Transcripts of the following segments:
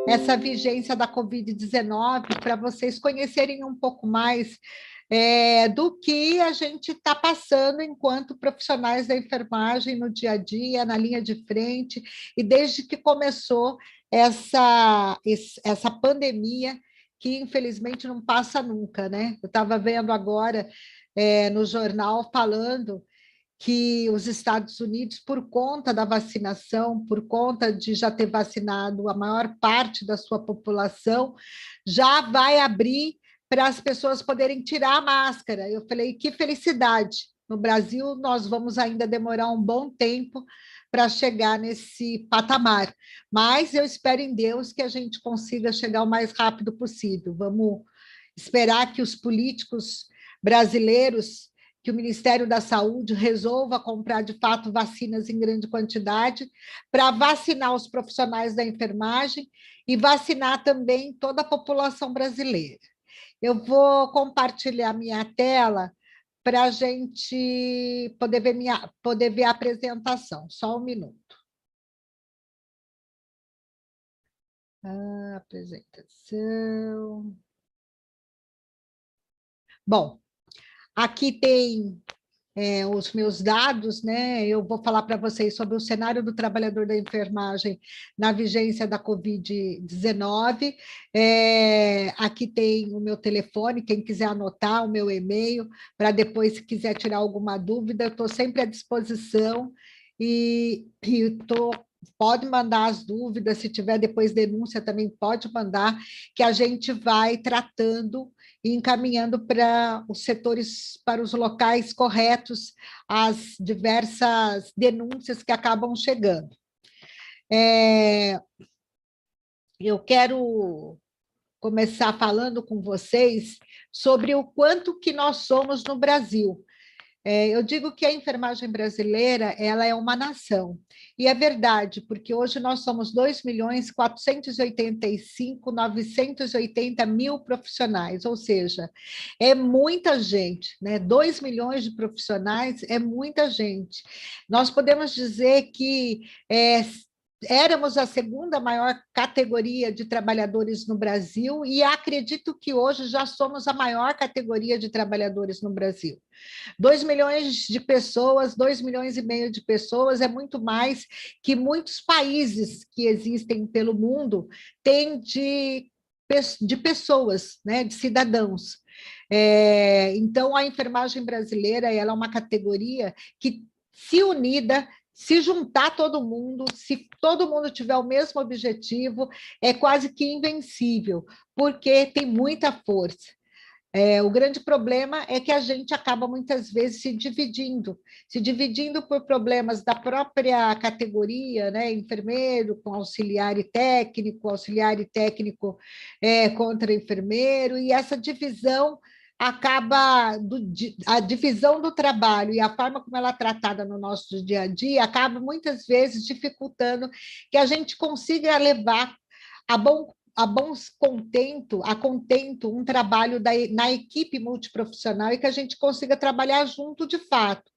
essa vigência da Covid-19 para vocês conhecerem um pouco mais do que a gente está passando enquanto profissionais da enfermagem no dia a dia, na linha de frente, e desde que começou essa pandemia, que infelizmente não passa nunca, né? Eu estava vendo agora no jornal falando que os Estados Unidos, por conta da vacinação, por conta de já ter vacinado a maior parte da sua população, já vai abrir para as pessoas poderem tirar a máscara. Eu falei, que felicidade! No Brasil, nós vamos ainda demorar um bom tempo para chegar nesse patamar, mas eu espero em Deus que a gente consiga chegar o mais rápido possível. Vamos esperar que os políticos brasileiros, que o Ministério da Saúde resolva comprar, de fato, vacinas em grande quantidade para vacinar os profissionais da enfermagem e vacinar também toda a população brasileira. Eu vou compartilhar minha tela para a gente poder ver a apresentação. Só um minuto. Apresentação. Bom, aqui tem os meus dados, né? Eu vou falar para vocês sobre o cenário do trabalhador da enfermagem na vigência da Covid-19. Aqui tem o meu telefone, quem quiser anotar, o meu e-mail, para depois, se quiser tirar alguma dúvida, eu estou sempre à disposição e pode mandar as dúvidas, se tiver depois denúncia também pode mandar, que a gente vai tratando e encaminhando para os setores, para os locais corretos, as diversas denúncias que acabam chegando. Eu quero começar falando com vocês sobre o quanto que nós somos no Brasil. Eu digo que a enfermagem brasileira ela é uma nação, e é verdade, porque hoje nós somos 2.485.980.000 profissionais, ou seja, é muita gente, né? 2 milhões de profissionais é muita gente. Nós podemos dizer que éramos a segunda maior categoria de trabalhadores no Brasil e acredito que hoje já somos a maior categoria de trabalhadores no Brasil. 2 milhões de pessoas, 2 milhões e meio de pessoas é muito mais que muitos países que existem pelo mundo têm de pessoas, né, de cidadãos. Então, a enfermagem brasileira ela é uma categoria que, se unida, se juntar todo mundo, se todo mundo tiver o mesmo objetivo, é quase que invencível, porque tem muita força. O grande problema é que a gente acaba muitas vezes se dividindo por problemas da própria categoria, né? Enfermeiro com auxiliar e técnico contra enfermeiro, e essa divisão a divisão do trabalho e a forma como ela é tratada no nosso dia a dia acaba muitas vezes dificultando que a gente consiga levar a contento um trabalho na equipe multiprofissional e que a gente consiga trabalhar junto de fato.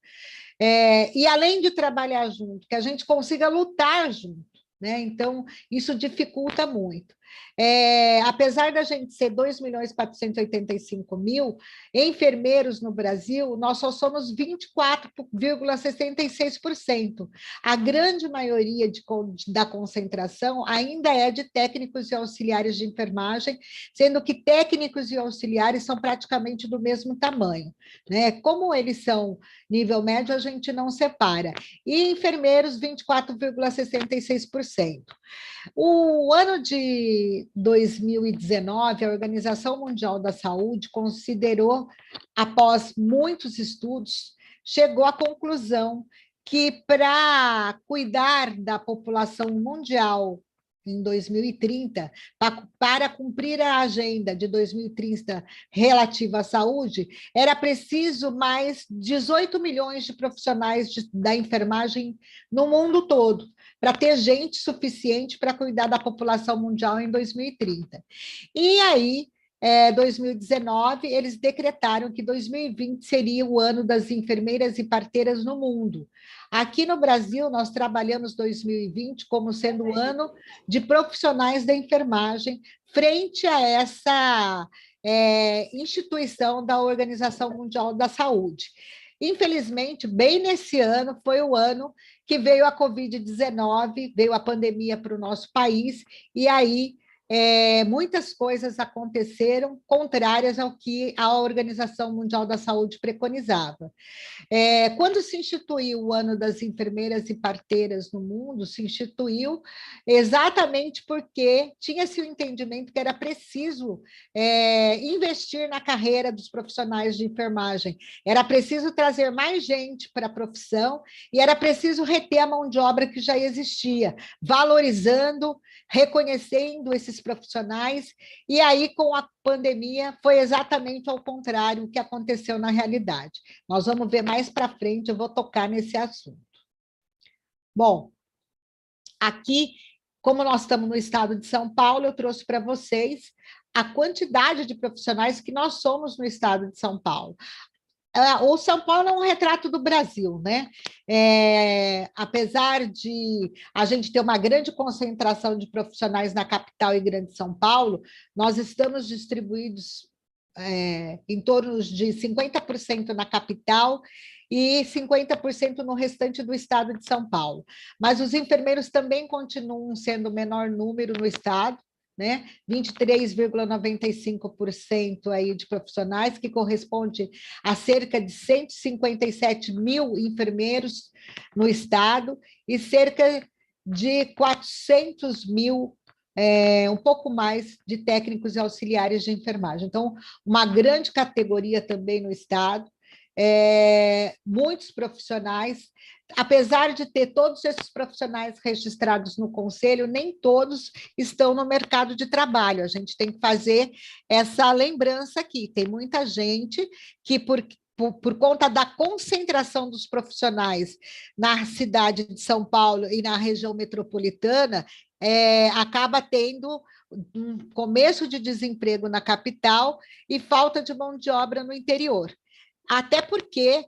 E além de trabalhar junto, que a gente consiga lutar junto, né? Então, isso dificulta muito. Apesar da gente ser 2.485.000 enfermeiros no Brasil, nós só somos 24,66%. A grande maioria da concentração ainda é de técnicos e auxiliares de enfermagem, sendo que técnicos e auxiliares são praticamente do mesmo tamanho, né? Como eles são nível médio, a gente não separa. E enfermeiros, 24,66%. O ano de 2019, a Organização Mundial da Saúde considerou, após muitos estudos, chegou à conclusão que para cuidar da população mundial em 2030, para cumprir a agenda de 2030 relativa à saúde, era preciso mais 18 milhões de profissionais da enfermagem no mundo todo, para ter gente suficiente para cuidar da população mundial em 2030. E aí 2019, eles decretaram que 2020 seria o ano das enfermeiras e parteiras no mundo. Aqui no Brasil, nós trabalhamos 2020 como sendo o ano de profissionais da enfermagem, frente a essa instituição da Organização Mundial da Saúde. Infelizmente, bem nesse ano, foi o ano que veio a Covid-19, veio a pandemia para o nosso país, e aí muitas coisas aconteceram contrárias ao que a Organização Mundial da Saúde preconizava. Quando se instituiu o Ano das Enfermeiras e Parteiras no mundo, se instituiu exatamente porque tinha-se o entendimento que era preciso investir na carreira dos profissionais de enfermagem, era preciso trazer mais gente para a profissão e era preciso reter a mão de obra que já existia, valorizando, reconhecendo esses profissionais, e aí, com a pandemia, foi exatamente ao contrário o que aconteceu na realidade. Nós vamos ver mais para frente, eu vou tocar nesse assunto. Bom, aqui, como nós estamos no estado de São Paulo, eu trouxe para vocês a quantidade de profissionais que nós somos no estado de São Paulo. O São Paulo é um retrato do Brasil, né? Apesar de a gente ter uma grande concentração de profissionais na capital e grande São Paulo, nós estamos distribuídos em torno de 50% na capital e 50% no restante do estado de São Paulo. Mas os enfermeiros também continuam sendo o menor número no estado, né? 23,95% aí de profissionais, que corresponde a cerca de 157 mil enfermeiros no estado e cerca de 400 mil, um pouco mais, de técnicos e auxiliares de enfermagem. Então, uma grande categoria também no estado, muitos profissionais. Apesar de ter todos esses profissionais registrados no conselho, nem todos estão no mercado de trabalho. A gente tem que fazer essa lembrança aqui. Tem muita gente que, por conta da concentração dos profissionais na cidade de São Paulo e na região metropolitana, acaba tendo um começo de desemprego na capital e falta de mão de obra no interior. Até porque,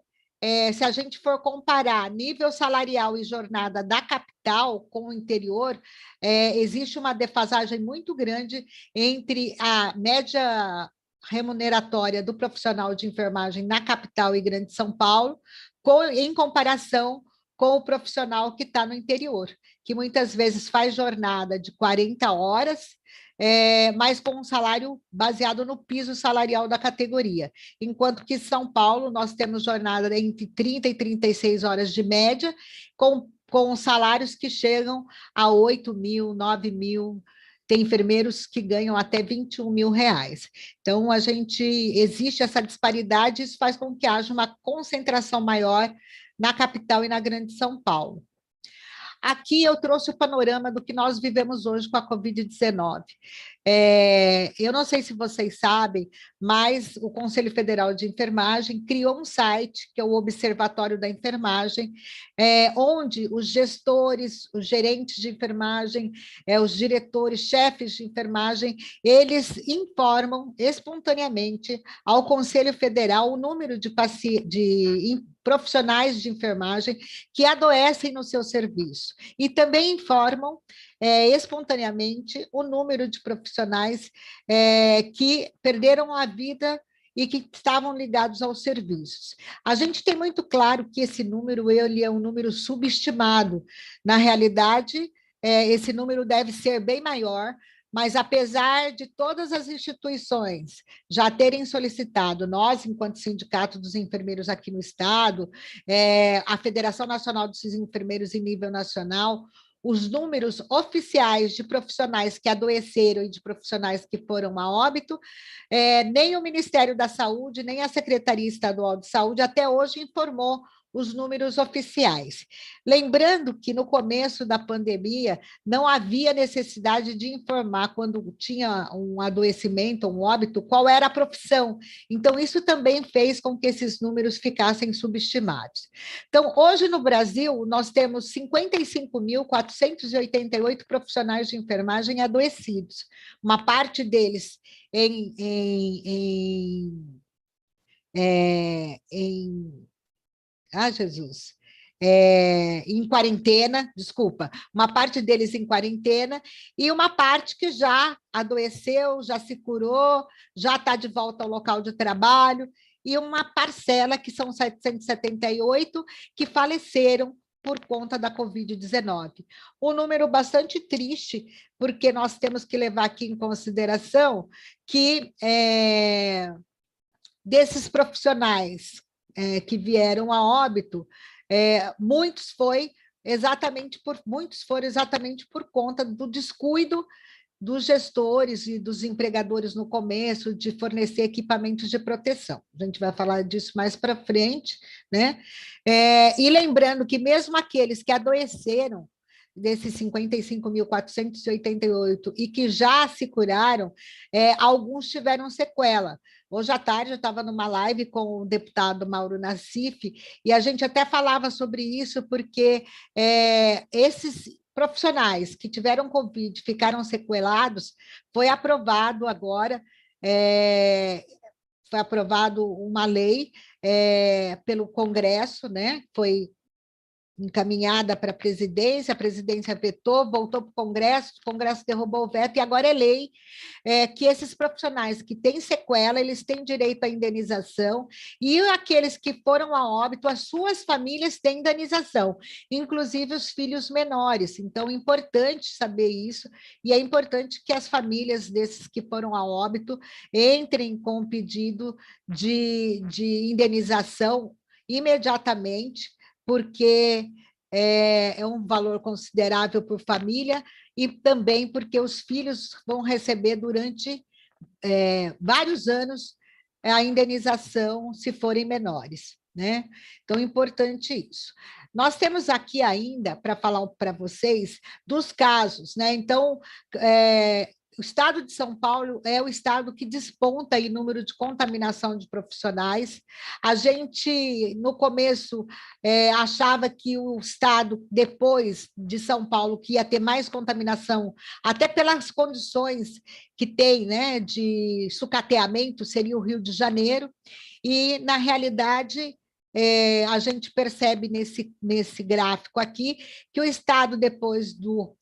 se a gente for comparar nível salarial e jornada da capital com o interior, existe uma defasagem muito grande entre a média remuneratória do profissional de enfermagem na capital e grande São Paulo, em comparação com o profissional que está no interior, que muitas vezes faz jornada de 40 horas, mas com um salário baseado no piso salarial da categoria. Enquanto que em São Paulo nós temos jornada entre 30 e 36 horas de média, com salários que chegam a 8 mil, 9 mil, tem enfermeiros que ganham até 21 mil reais. Então, existe essa disparidade, isso faz com que haja uma concentração maior na capital e na grande São Paulo. Aqui eu trouxe o panorama do que nós vivemos hoje com a Covid-19. Eu não sei se vocês sabem, mas o Conselho Federal de Enfermagem criou um site, que é o Observatório da Enfermagem, onde os gestores, os gerentes de enfermagem, os diretores, chefes de enfermagem, eles informam espontaneamente ao Conselho Federal o número de profissionais de enfermagem que adoecem no seu serviço. E também informam espontaneamente o número de profissionais que perderam a vida e que estavam ligados aos serviços. A gente tem muito claro que esse número ele é um número subestimado. Na realidade, esse número deve ser bem maior, mas apesar de todas as instituições já terem solicitado, nós, enquanto Sindicato dos Enfermeiros aqui no Estado, a Federação Nacional dos Enfermeiros em nível nacional, os números oficiais de profissionais que adoeceram e de profissionais que foram a óbito, nem o Ministério da Saúde, nem a Secretaria Estadual de Saúde até hoje informou os números oficiais. Lembrando que no começo da pandemia não havia necessidade de informar quando tinha um adoecimento, um óbito, qual era a profissão. Então, isso também fez com que esses números ficassem subestimados. Então, hoje no Brasil, nós temos 55.488 profissionais de enfermagem adoecidos. Uma parte deles em Jesus, em quarentena, desculpa, uma parte deles em quarentena e uma parte que já adoeceu, já se curou, já está de volta ao local de trabalho, e uma parcela, que são 778, que faleceram por conta da Covid-19. Um número bastante triste, porque nós temos que levar aqui em consideração que desses profissionais que vieram a óbito, muitos foram exatamente por conta do descuido dos gestores e dos empregadores no começo de fornecer equipamentos de proteção. A gente vai falar disso mais para frente, né? E lembrando que mesmo aqueles que adoeceram, desses 55.488 e que já se curaram, alguns tiveram sequela. Hoje à tarde eu estava numa live com o deputado Mauro Nassif e a gente até falava sobre isso, porque esses profissionais que tiveram Covid, ficaram sequelados, foi aprovado agora, foi aprovado uma lei pelo Congresso, né? Foi encaminhada para a presidência vetou, voltou para o Congresso derrubou o veto, e agora é lei que esses profissionais que têm sequela, eles têm direito à indenização, e aqueles que foram a óbito, as suas famílias têm indenização, inclusive os filhos menores. Então, é importante saber isso, e é importante que as famílias desses que foram a óbito entrem com um pedido de indenização imediatamente, porque é um valor considerável por família e também porque os filhos vão receber durante vários anos a indenização se forem menores, né? Então, é importante isso. Nós temos aqui ainda, para falar para vocês, dos casos, né? Então, o estado de São Paulo é o estado que desponta em número de contaminação de profissionais. A gente, no começo, achava que o estado, depois de São Paulo, que ia ter mais contaminação, até pelas condições que tem, né, de sucateamento, seria o Rio de Janeiro, e, na realidade, a gente percebe nesse gráfico aqui que o estado, depois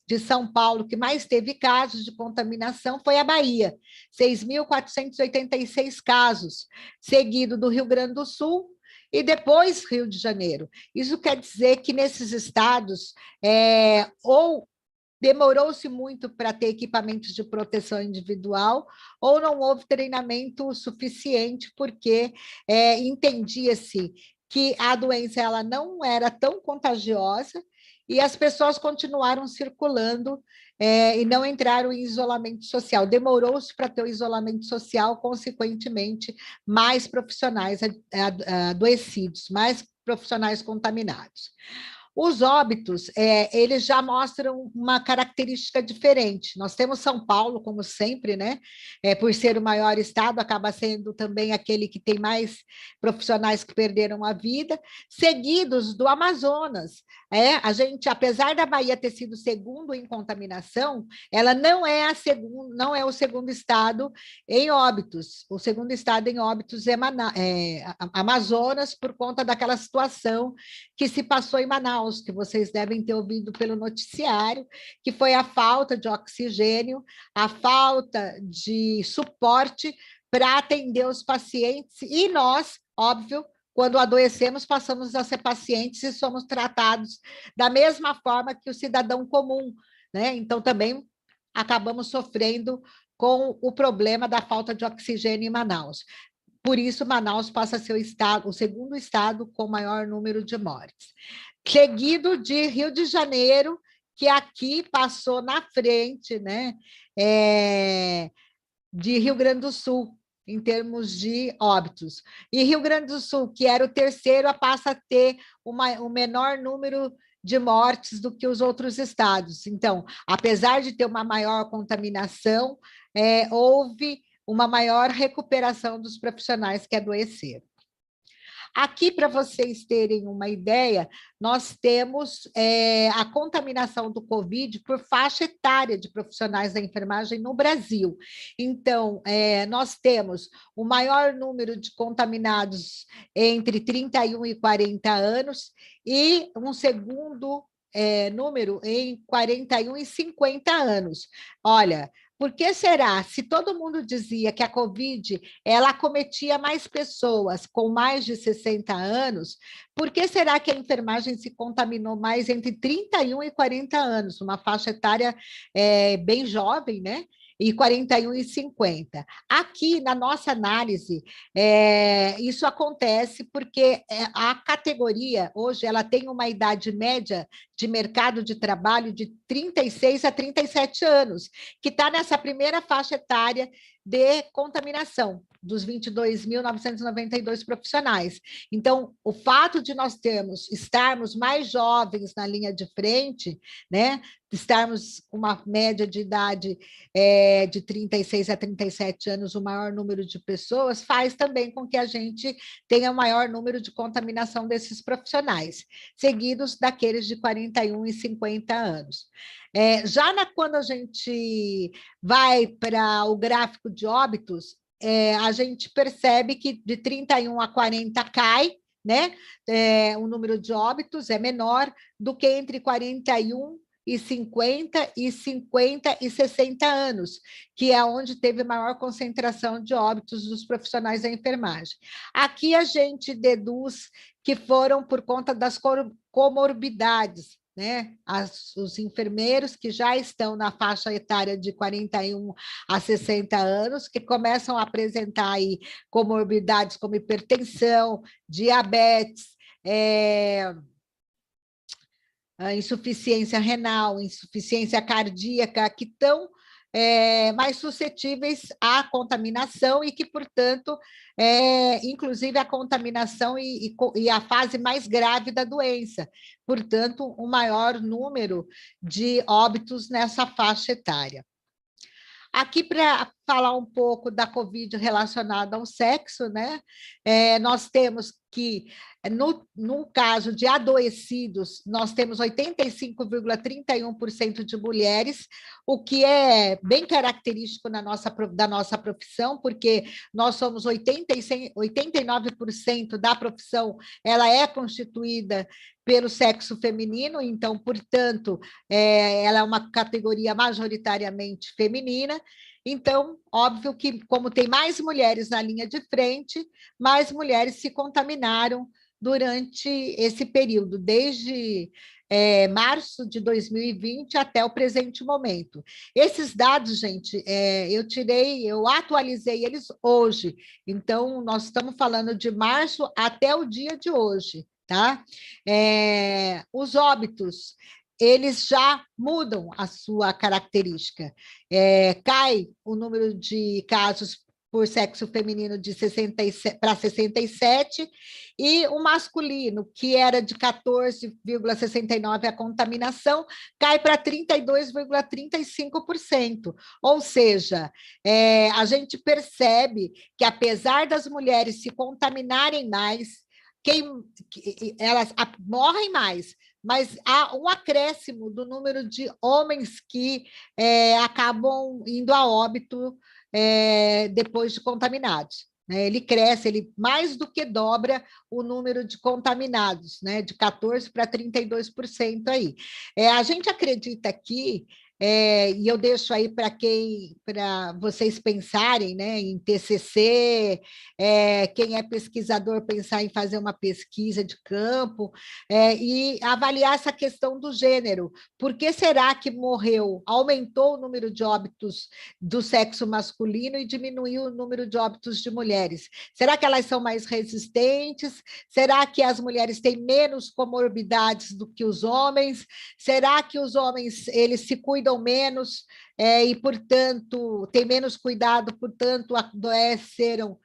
de São Paulo, que mais teve casos de contaminação foi a Bahia, 6.486 casos, seguido do Rio Grande do Sul e depois Rio de Janeiro. Isso quer dizer que nesses estados, ou demorou-se muito para ter equipamentos de proteção individual, ou não houve treinamento suficiente, porque entendia-se que a doença ela não era tão contagiosa e as pessoas continuaram circulando e não entraram em isolamento social. Demorou-se para ter o isolamento social, consequentemente, mais profissionais adoecidos, mais profissionais contaminados. Os óbitos, eles já mostram uma característica diferente. Nós temos São Paulo, como sempre, né? Por ser o maior estado, acaba sendo também aquele que tem mais profissionais que perderam a vida, seguidos do Amazonas. A gente, apesar da Bahia ter sido segundo em contaminação, ela não é o segundo estado em óbitos. O segundo estado em óbitos é Amazonas, por conta daquela situação que se passou em Manaus, que vocês devem ter ouvido pelo noticiário, que foi a falta de oxigênio, a falta de suporte para atender os pacientes, e nós, óbvio, quando adoecemos, passamos a ser pacientes e somos tratados da mesma forma que o cidadão comum, né? Então, também acabamos sofrendo com o problema da falta de oxigênio em Manaus. Por isso, Manaus passa a ser o segundo estado com maior número de mortes. Seguido de Rio de Janeiro, que aqui passou na frente, né, de Rio Grande do Sul. em termos de óbitos. E Rio Grande do Sul, que era o terceiro, passa a ter um menor número de mortes do que os outros estados. Então, apesar de ter uma maior contaminação, houve uma maior recuperação dos profissionais que adoeceram. Aqui, para vocês terem uma ideia, nós temos a contaminação do Covid por faixa etária de profissionais da enfermagem no Brasil. Então, nós temos o maior número de contaminados entre 31 e 40 anos e um segundo número em 41 e 50 anos. Olha, por que será? Se todo mundo dizia que a Covid ela acometia mais pessoas com mais de 60 anos, por que será que a enfermagem se contaminou mais entre 31 e 40 anos, uma faixa etária bem jovem, né? E 41 e 50. Aqui, na nossa análise, isso acontece porque a categoria, hoje, ela tem uma idade média de mercado de trabalho de 36 a 37 anos, que está nessa primeira faixa etária de contaminação dos 22.992 profissionais. Então, o fato de nós estarmos mais jovens na linha de frente, né, estarmos com uma média de idade de 36 a 37 anos, o maior número de pessoas, faz também com que a gente tenha o maior número de contaminação desses profissionais, seguidos daqueles de 41 e 50 anos. Quando a gente vai para o gráfico de óbitos, a gente percebe que de 31 a 40 cai, né? O número de óbitos é menor do que entre 41 e 50 e 60 anos, que é onde teve maior concentração de óbitos dos profissionais da enfermagem. Aqui a gente deduz que foram por conta das comorbidades, né? Os enfermeiros que já estão na faixa etária de 41 a 60 anos, que começam a apresentar aí comorbidades como hipertensão, diabetes, insuficiência renal, insuficiência cardíaca, que estão mais suscetíveis à contaminação e que, portanto, inclusive a contaminação e a fase mais grave da doença, portanto, um maior número de óbitos nessa faixa etária. Aqui, para falar um pouco da Covid relacionada ao sexo, né? Nós temos que, no caso de adoecidos, nós temos 85,31% de mulheres, o que é bem característico da nossa profissão, porque nós somos 89% da profissão, ela é constituída pelo sexo feminino, então, portanto, ela é uma categoria majoritariamente feminina. Então, óbvio que, como tem mais mulheres na linha de frente, mais mulheres se contaminaram durante esse período, desde março de 2020 até o presente momento. Esses dados, gente, eu atualizei eles hoje, então nós estamos falando de março até o dia de hoje, tá? Os óbitos, eles já mudam a sua característica. Cai o número de casos por sexo feminino de 67 para 67, e o masculino, que era de 14,69 a contaminação, cai para 32,35%. Ou seja, a gente percebe que, apesar das mulheres se contaminarem mais, elas morrem mais, mas há um acréscimo do número de homens que acabam indo a óbito depois de contaminados. Né? Ele cresce, ele mais do que dobra o número de contaminados, né? De 14% para 32% aí. A gente acredita aqui, e eu deixo aí para vocês pensarem, né, em TCC, quem é pesquisador pensar em fazer uma pesquisa de campo, e avaliar essa questão do gênero. Por que será que aumentou o número de óbitos do sexo masculino e diminuiu o número de óbitos de mulheres? Será que elas são mais resistentes? Será que as mulheres têm menos comorbidades do que os homens? Será que os homens eles se cuidam estudam menos e, portanto, têm menos cuidado, portanto, adoeceram,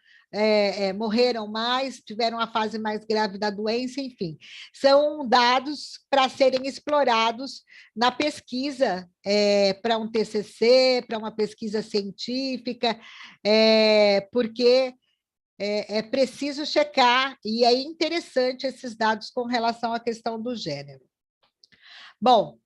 morreram mais, tiveram a fase mais grave da doença, enfim. São dados para serem explorados na pesquisa, para um TCC, para uma pesquisa científica, porque é preciso checar, e é interessante esses dados com relação à questão do gênero. Bom,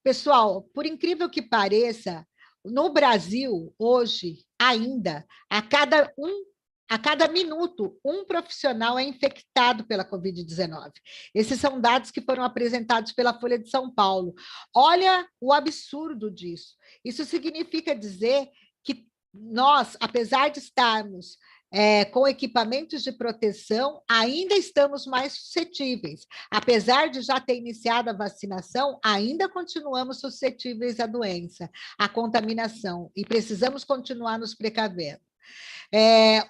pessoal, por incrível que pareça, no Brasil, hoje, ainda, a cada minuto, um profissional é infectado pela Covid-19. Esses são dados que foram apresentados pela Folha de São Paulo. Olha o absurdo disso. Isso significa dizer que nós, apesar de estarmos com equipamentos de proteção, ainda estamos mais suscetíveis. Apesar de já ter iniciado a vacinação, ainda continuamos suscetíveis à doença, à contaminação, e precisamos continuar nos precavendo.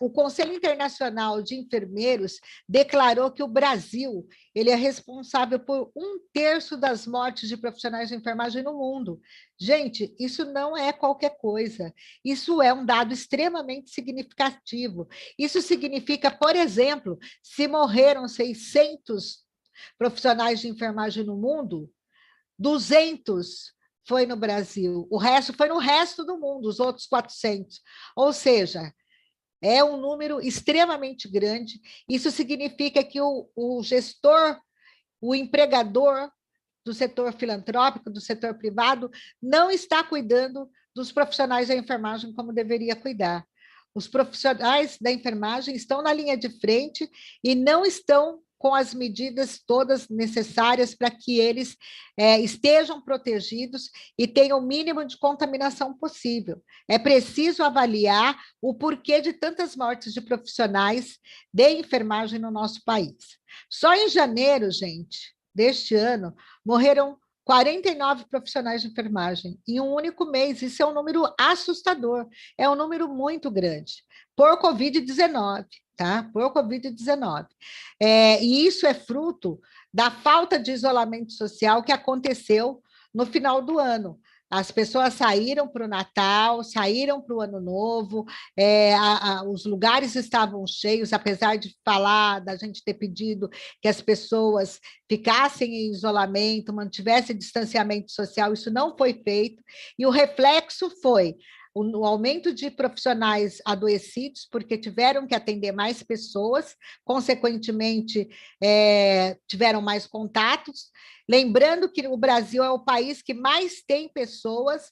O Conselho Internacional de Enfermeiros declarou que o Brasil ele é responsável por 1/3 das mortes de profissionais de enfermagem no mundo. Gente, isso não é qualquer coisa. Isso é um dado extremamente significativo. Isso significa, por exemplo, se morreram 600 profissionais de enfermagem no mundo, 200 foi no Brasil, o resto foi no resto do mundo, os outros 400. Ou seja, é um número extremamente grande. Isso significa que o gestor, o empregador do setor filantrópico, do setor privado, não está cuidando dos profissionais da enfermagem como deveria cuidar. Os profissionais da enfermagem estão na linha de frente e não estão com as medidas todas necessárias para que eles estejam protegidos e tenham o mínimo de contaminação possível. É preciso avaliar o porquê de tantas mortes de profissionais de enfermagem no nosso país. Só em janeiro, gente, deste ano, morreram 49 profissionais de enfermagem em um único mês. Isso é um número assustador, é um número muito grande, por Covid-19. Tá? Por Covid-19. E isso é fruto da falta de isolamento social que aconteceu no final do ano. As pessoas saíram para o Natal, saíram para o Ano Novo, os lugares estavam cheios, apesar de falar, da gente ter pedido que as pessoas ficassem em isolamento, mantivessem distanciamento social, isso não foi feito, e o reflexo foi o aumento de profissionais adoecidos, porque tiveram que atender mais pessoas, consequentemente, tiveram mais contatos. Lembrando que o Brasil é o país que mais tem pessoas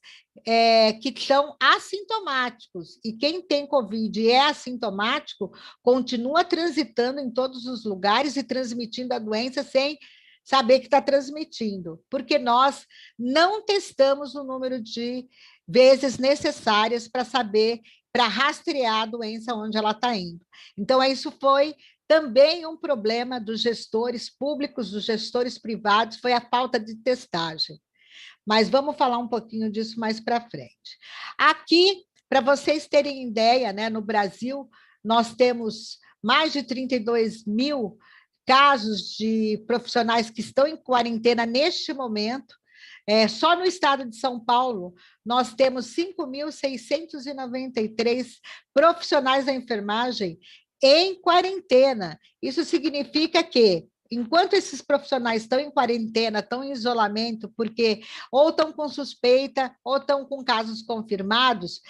que são assintomáticos, e quem tem Covid e é assintomático continua transitando em todos os lugares e transmitindo a doença sem saber que está transmitindo, porque nós não testamos o número de vezes necessárias para saber, para rastrear a doença onde ela está indo. Então, isso foi também um problema dos gestores públicos, dos gestores privados, foi a falta de testagem. Mas vamos falar um pouquinho disso mais para frente. Aqui, para vocês terem ideia, né, no Brasil, nós temos mais de 32 mil casos de profissionais que estão em quarentena neste momento. Só no estado de São Paulo, nós temos 5.693 profissionais da enfermagem em quarentena. Isso significa que, enquanto esses profissionais estão em quarentena, estão em isolamento, porque ou estão com suspeita, ou estão com casos confirmados,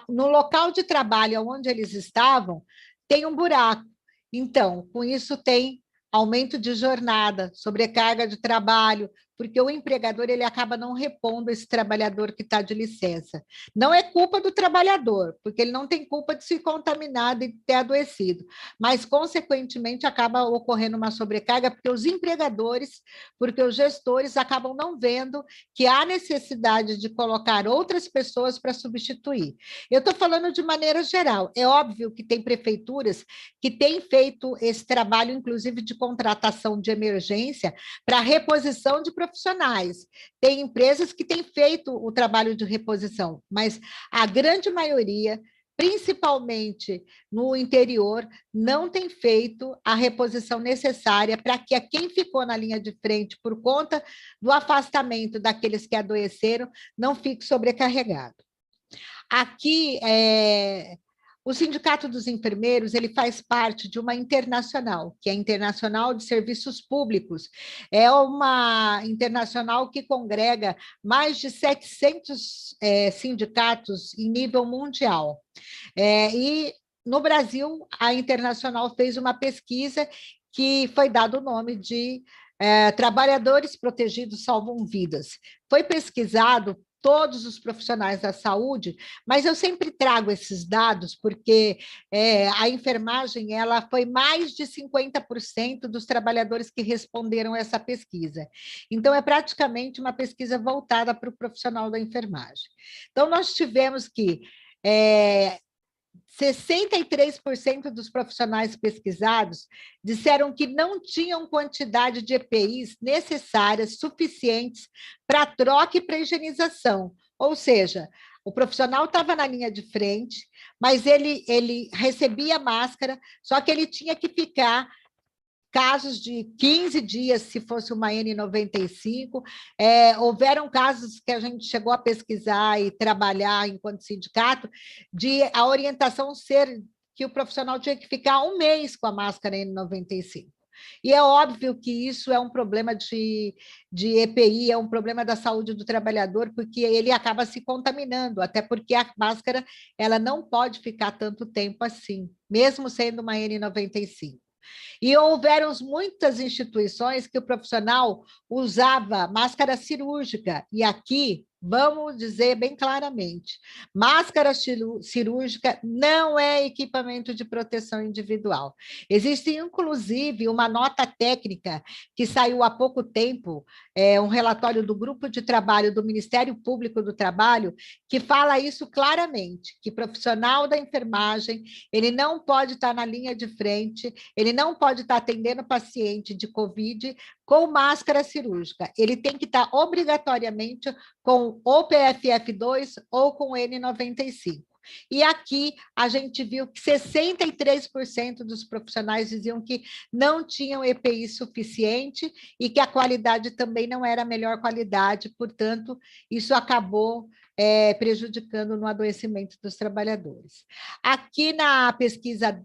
no local de trabalho onde eles estavam, tem um buraco. Então, com isso tem aumento de jornada, sobrecarga de trabalho, porque o empregador ele acaba não repondo esse trabalhador que está de licença. Não é culpa do trabalhador, porque ele não tem culpa de se contaminar e ter adoecido, mas, consequentemente, acaba ocorrendo uma sobrecarga, porque os empregadores, porque os gestores acabam não vendo que há necessidade de colocar outras pessoas para substituir. Eu estou falando de maneira geral. É óbvio que tem prefeituras que têm feito esse trabalho, inclusive de contratação de emergência, para reposição de profissionais. Tem empresas que têm feito o trabalho de reposição, mas a grande maioria principalmente no interior, não tem feito a reposição necessária para que quem ficou na linha de frente por conta do afastamento daqueles que adoeceram não fique sobrecarregado. Aqui, o Sindicato dos Enfermeiros, ele faz parte de uma internacional, que é a Internacional de Serviços Públicos. É uma internacional que congrega mais de 700 sindicatos em nível mundial. E no Brasil, a Internacional fez uma pesquisa que foi dado o nome de Trabalhadores Protegidos Salvam Vidas. Foi pesquisado todos os profissionais da saúde, mas eu sempre trago esses dados porque a enfermagem ela foi mais de 50% dos trabalhadores que responderam a essa pesquisa. Então, é praticamente uma pesquisa voltada para o profissional da enfermagem. Então, nós tivemos que 63% dos profissionais pesquisados disseram que não tinham quantidade de EPIs necessárias, suficientes para troca e para higienização. Ou seja, o profissional estava na linha de frente, mas ele recebia máscara, só que ele tinha que ficar casos de 15 dias, se fosse uma N95. Houveram casos que a gente chegou a pesquisar e trabalhar enquanto sindicato, de a orientação ser que o profissional tinha que ficar um mês com a máscara N95. E é óbvio que isso é um problema de EPI, é um problema da saúde do trabalhador, porque ele acaba se contaminando, até porque a máscara ela não pode ficar tanto tempo assim, mesmo sendo uma N95. E houveram muitas instituições que o profissional usava máscara cirúrgica, e aqui vamos dizer bem claramente, máscara cirúrgica não é equipamento de proteção individual. Existe, inclusive, uma nota técnica que saiu há pouco tempo, um relatório do Grupo de Trabalho do Ministério Público do Trabalho, que fala isso claramente, que profissional da enfermagem, ele não pode estar na linha de frente, ele não pode estar atendendo paciente de Covid com máscara cirúrgica. Ele tem que estar obrigatoriamente com ou PFF2 ou com N95. E aqui a gente viu que 63% dos profissionais diziam que não tinham EPI suficiente e que a qualidade também não era a melhor qualidade, portanto, isso acabou prejudicando no adoecimento dos trabalhadores. Aqui na pesquisa,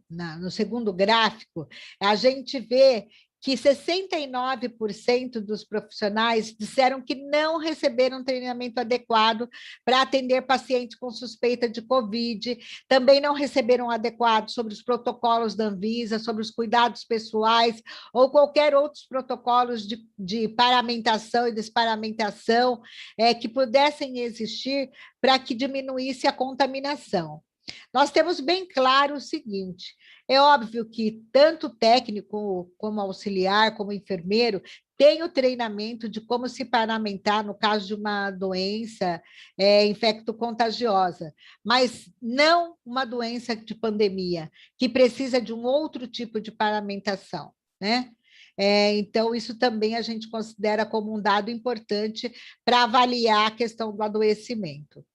no segundo gráfico, a gente vê que 69% dos profissionais disseram que não receberam treinamento adequado para atender pacientes com suspeita de Covid, também não receberam adequado sobre os protocolos da Anvisa, sobre os cuidados pessoais ou qualquer outros protocolos de paramentação e desparamentação que pudessem existir para que diminuísse a contaminação. Nós temos bem claro o seguinte: é óbvio que tanto técnico como auxiliar, como enfermeiro, tem o treinamento de como se paramentar no caso de uma doença infecto-contagiosa, mas não uma doença de pandemia, que precisa de um outro tipo de paramentação, né? Então, isso também a gente considera como um dado importante para avaliar a questão do adoecimento.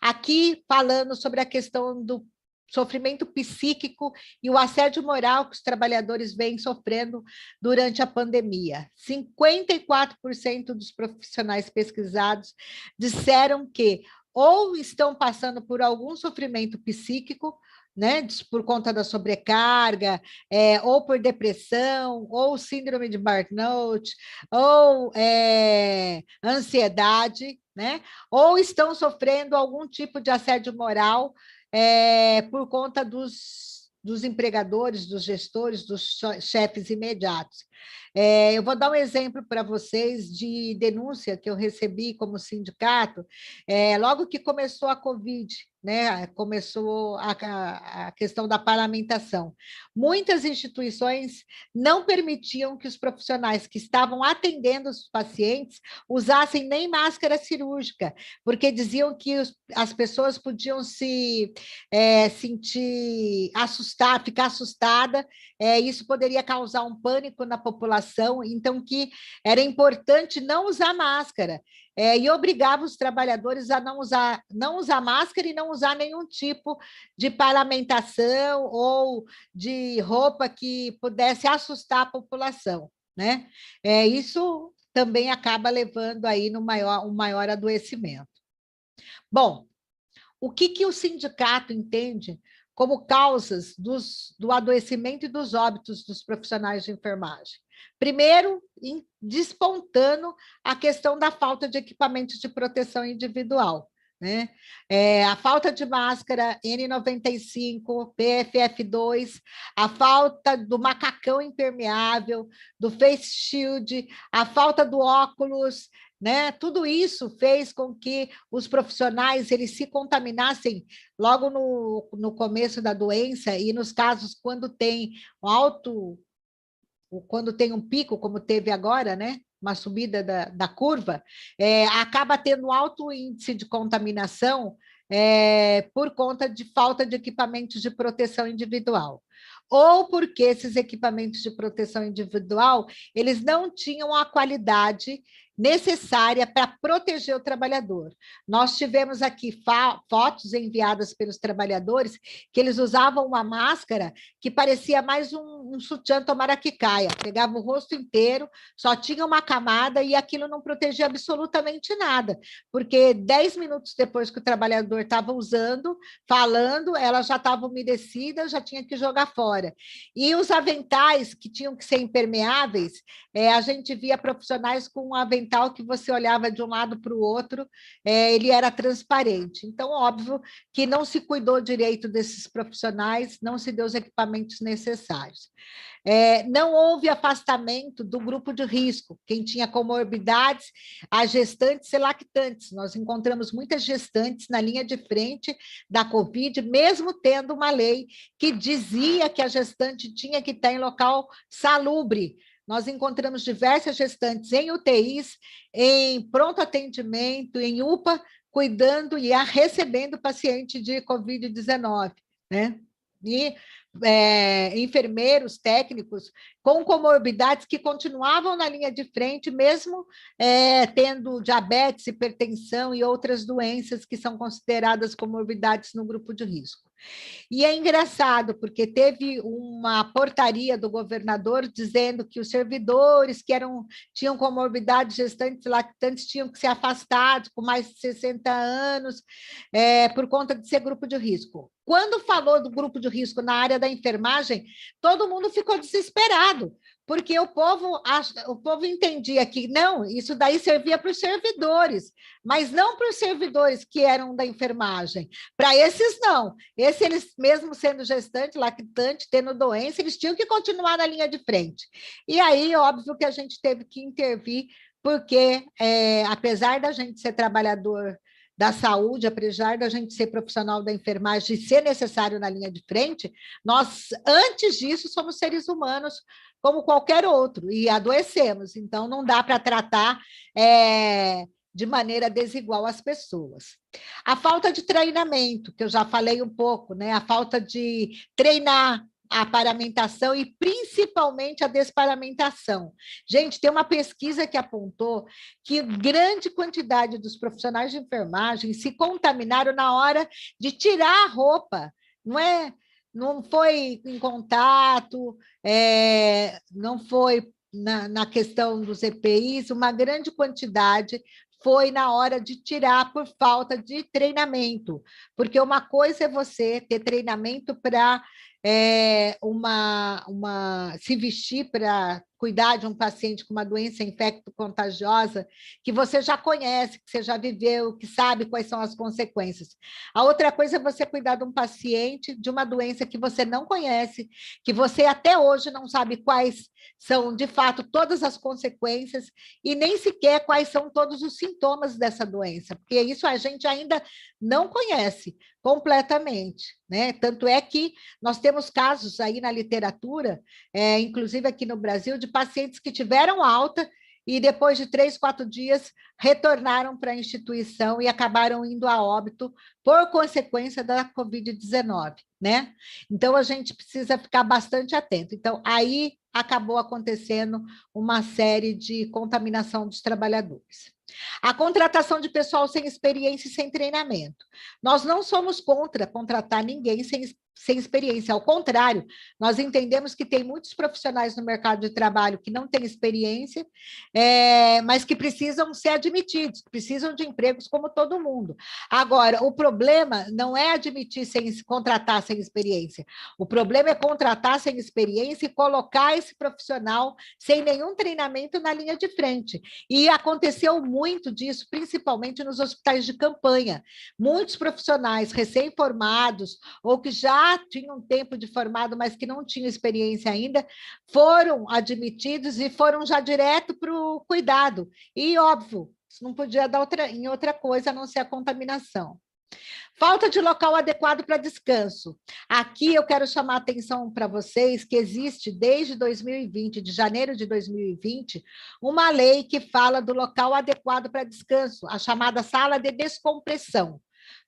Aqui, falando sobre a questão do sofrimento psíquico e o assédio moral que os trabalhadores vêm sofrendo durante a pandemia. 54% dos profissionais pesquisados disseram que ou estão passando por algum sofrimento psíquico, né, por conta da sobrecarga, ou por depressão, ou síndrome de burnout, ou ansiedade, né, ou estão sofrendo algum tipo de assédio moral por conta dos empregadores, dos gestores, dos chefes imediatos. Eu vou dar um exemplo para vocês de denúncia que eu recebi como sindicato, logo que começou a Covid, né? Começou a questão da paramentação. Muitas instituições não permitiam que os profissionais que estavam atendendo os pacientes usassem nem máscara cirúrgica, porque diziam que as pessoas podiam se sentir ficar assustada, isso poderia causar um pânico na população, então que era importante não usar máscara, e obrigava os trabalhadores a não usar máscara e não usar nenhum tipo de paramentação ou de roupa que pudesse assustar a população, né? Isso também acaba levando aí um maior adoecimento. Bom, o que o sindicato entende como causas do adoecimento e dos óbitos dos profissionais de enfermagem? Primeiro, despontando a questão da falta de equipamentos de proteção individual, né? A falta de máscara N95, PFF2, a falta do macacão impermeável, do face shield, a falta do óculos, né? Tudo isso fez com que os profissionais eles se contaminassem logo no começo da doença e nos casos quando tem quando tem um pico, como teve agora, né? Uma subida da curva, acaba tendo alto índice de contaminação por conta de falta de equipamentos de proteção individual. Ou porque esses equipamentos de proteção individual, eles não tinham a qualidade necessária para proteger o trabalhador. Nós tivemos aqui fotos enviadas pelos trabalhadores que eles usavam uma máscara que parecia mais um sutiã tomara que caia, pegava o rosto inteiro, só tinha uma camada e aquilo não protegia absolutamente nada, porque 10 minutos depois que o trabalhador estava usando, falando, ela já estava umedecida, já tinha que jogar fora. E os aventais que tinham que ser impermeáveis, a gente via profissionais com um avental que você olhava de um lado para o outro, ele era transparente. Então, óbvio que não se cuidou direito desses profissionais, não se deu os equipamentos necessários. Não houve afastamento do grupo de risco, quem tinha comorbidades, as gestantes e lactantes. Nós encontramos muitas gestantes na linha de frente da Covid, mesmo tendo uma lei que dizia que a gestante tinha que estar em local salubre. Nós encontramos diversas gestantes em UTIs, em pronto atendimento, em UPA, cuidando e recebendo paciente de Covid-19, né? E enfermeiros, técnicos com comorbidades que continuavam na linha de frente, mesmo tendo diabetes, hipertensão e outras doenças que são consideradas comorbidades no grupo de risco. E é engraçado, porque teve uma portaria do governador dizendo que os servidores que tinham comorbidades gestantes e lactantes tinham que ser afastados com mais de 60 anos por conta de ser grupo de risco. Quando falou do grupo de risco na área da enfermagem, todo mundo ficou desesperado, porque o povo entendia que não, isso daí servia para os servidores, mas não para os servidores que eram da enfermagem. Para esses, não. Eles, mesmo sendo gestante, lactante, tendo doença, eles tinham que continuar na linha de frente. E aí, óbvio que a gente teve que intervir, porque, apesar da gente ser trabalhador da saúde, apesar da gente ser profissional da enfermagem e ser necessário na linha de frente, nós, antes disso, somos seres humanos como qualquer outro, e adoecemos, então não dá para tratar de maneira desigual as pessoas. A falta de treinamento, que eu já falei um pouco, né? A falta de treinar a paramentação e principalmente a desparamentação. Gente, tem uma pesquisa que apontou que grande quantidade dos profissionais de enfermagem se contaminaram na hora de tirar a roupa, não foi em contato, não foi na questão dos EPIs, uma grande quantidade foi na hora de tirar por falta de treinamento, porque uma coisa é você ter treinamento para se vestir para cuidar de um paciente com uma doença infecto-contagiosa que você já conhece, que você já viveu, que sabe quais são as consequências. A outra coisa é você cuidar de um paciente de uma doença que você não conhece, que você até hoje não sabe quais são, de fato, todas as consequências e nem sequer quais são todos os sintomas dessa doença, porque isso a gente ainda não conhece completamente, né? Tanto é que nós temos casos aí na literatura, inclusive aqui no Brasil, de pacientes que tiveram alta e depois de 3, 4 dias retornaram para a instituição e acabaram indo a óbito por consequência da Covid-19, né? Então, a gente precisa ficar bastante atento. Então, aí acabou acontecendo uma série de contaminação dos trabalhadores. A contratação de pessoal sem experiência e sem treinamento. Nós não somos contra contratar ninguém sem experiência, ao contrário, nós entendemos que tem muitos profissionais no mercado de trabalho que não têm experiência, mas que precisam ser admitidos, precisam de empregos como todo mundo. Agora, o problema não é admitir contratar sem experiência, o problema é contratar sem experiência e colocar esse profissional sem nenhum treinamento na linha de frente. E aconteceu muito disso, principalmente nos hospitais de campanha. Muitos profissionais recém-formados ou que já tinham tempo de formado, mas que não tinham experiência ainda, foram admitidos e foram já direto para o cuidado. E, óbvio, isso não podia dar em outra coisa a não ser a contaminação. Falta de local adequado para descanso. Aqui eu quero chamar a atenção para vocês que existe desde 2020, de janeiro de 2020, uma lei que fala do local adequado para descanso, a chamada sala de descompressão.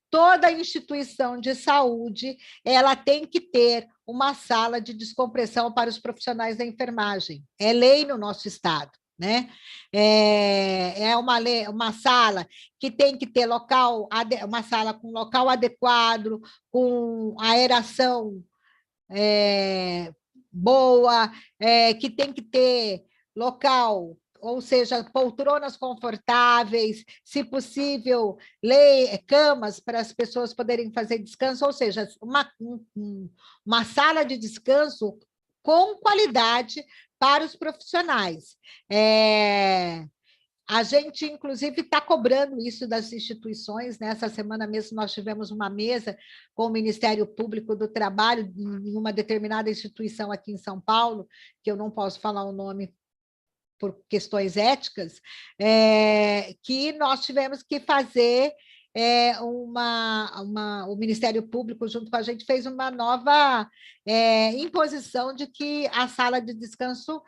Toda instituição de saúde, ela tem que ter uma sala de descompressão para os profissionais da enfermagem. É lei no nosso estado, né? É uma sala que tem que ter uma sala com local adequado, com aeração boa, que tem que ter local, ou seja, poltronas confortáveis, se possível, camas para as pessoas poderem fazer descanso, ou seja, uma sala de descanso com qualidade para os profissionais. A gente, inclusive, está cobrando isso das instituições, né? Essa semana mesmo nós tivemos uma mesa com o Ministério Público do Trabalho em uma determinada instituição aqui em São Paulo, que eu não posso falar o nome por questões éticas, que nós tivemos que fazer o Ministério Público, junto com a gente, fez uma nova imposição de que a sala de descanso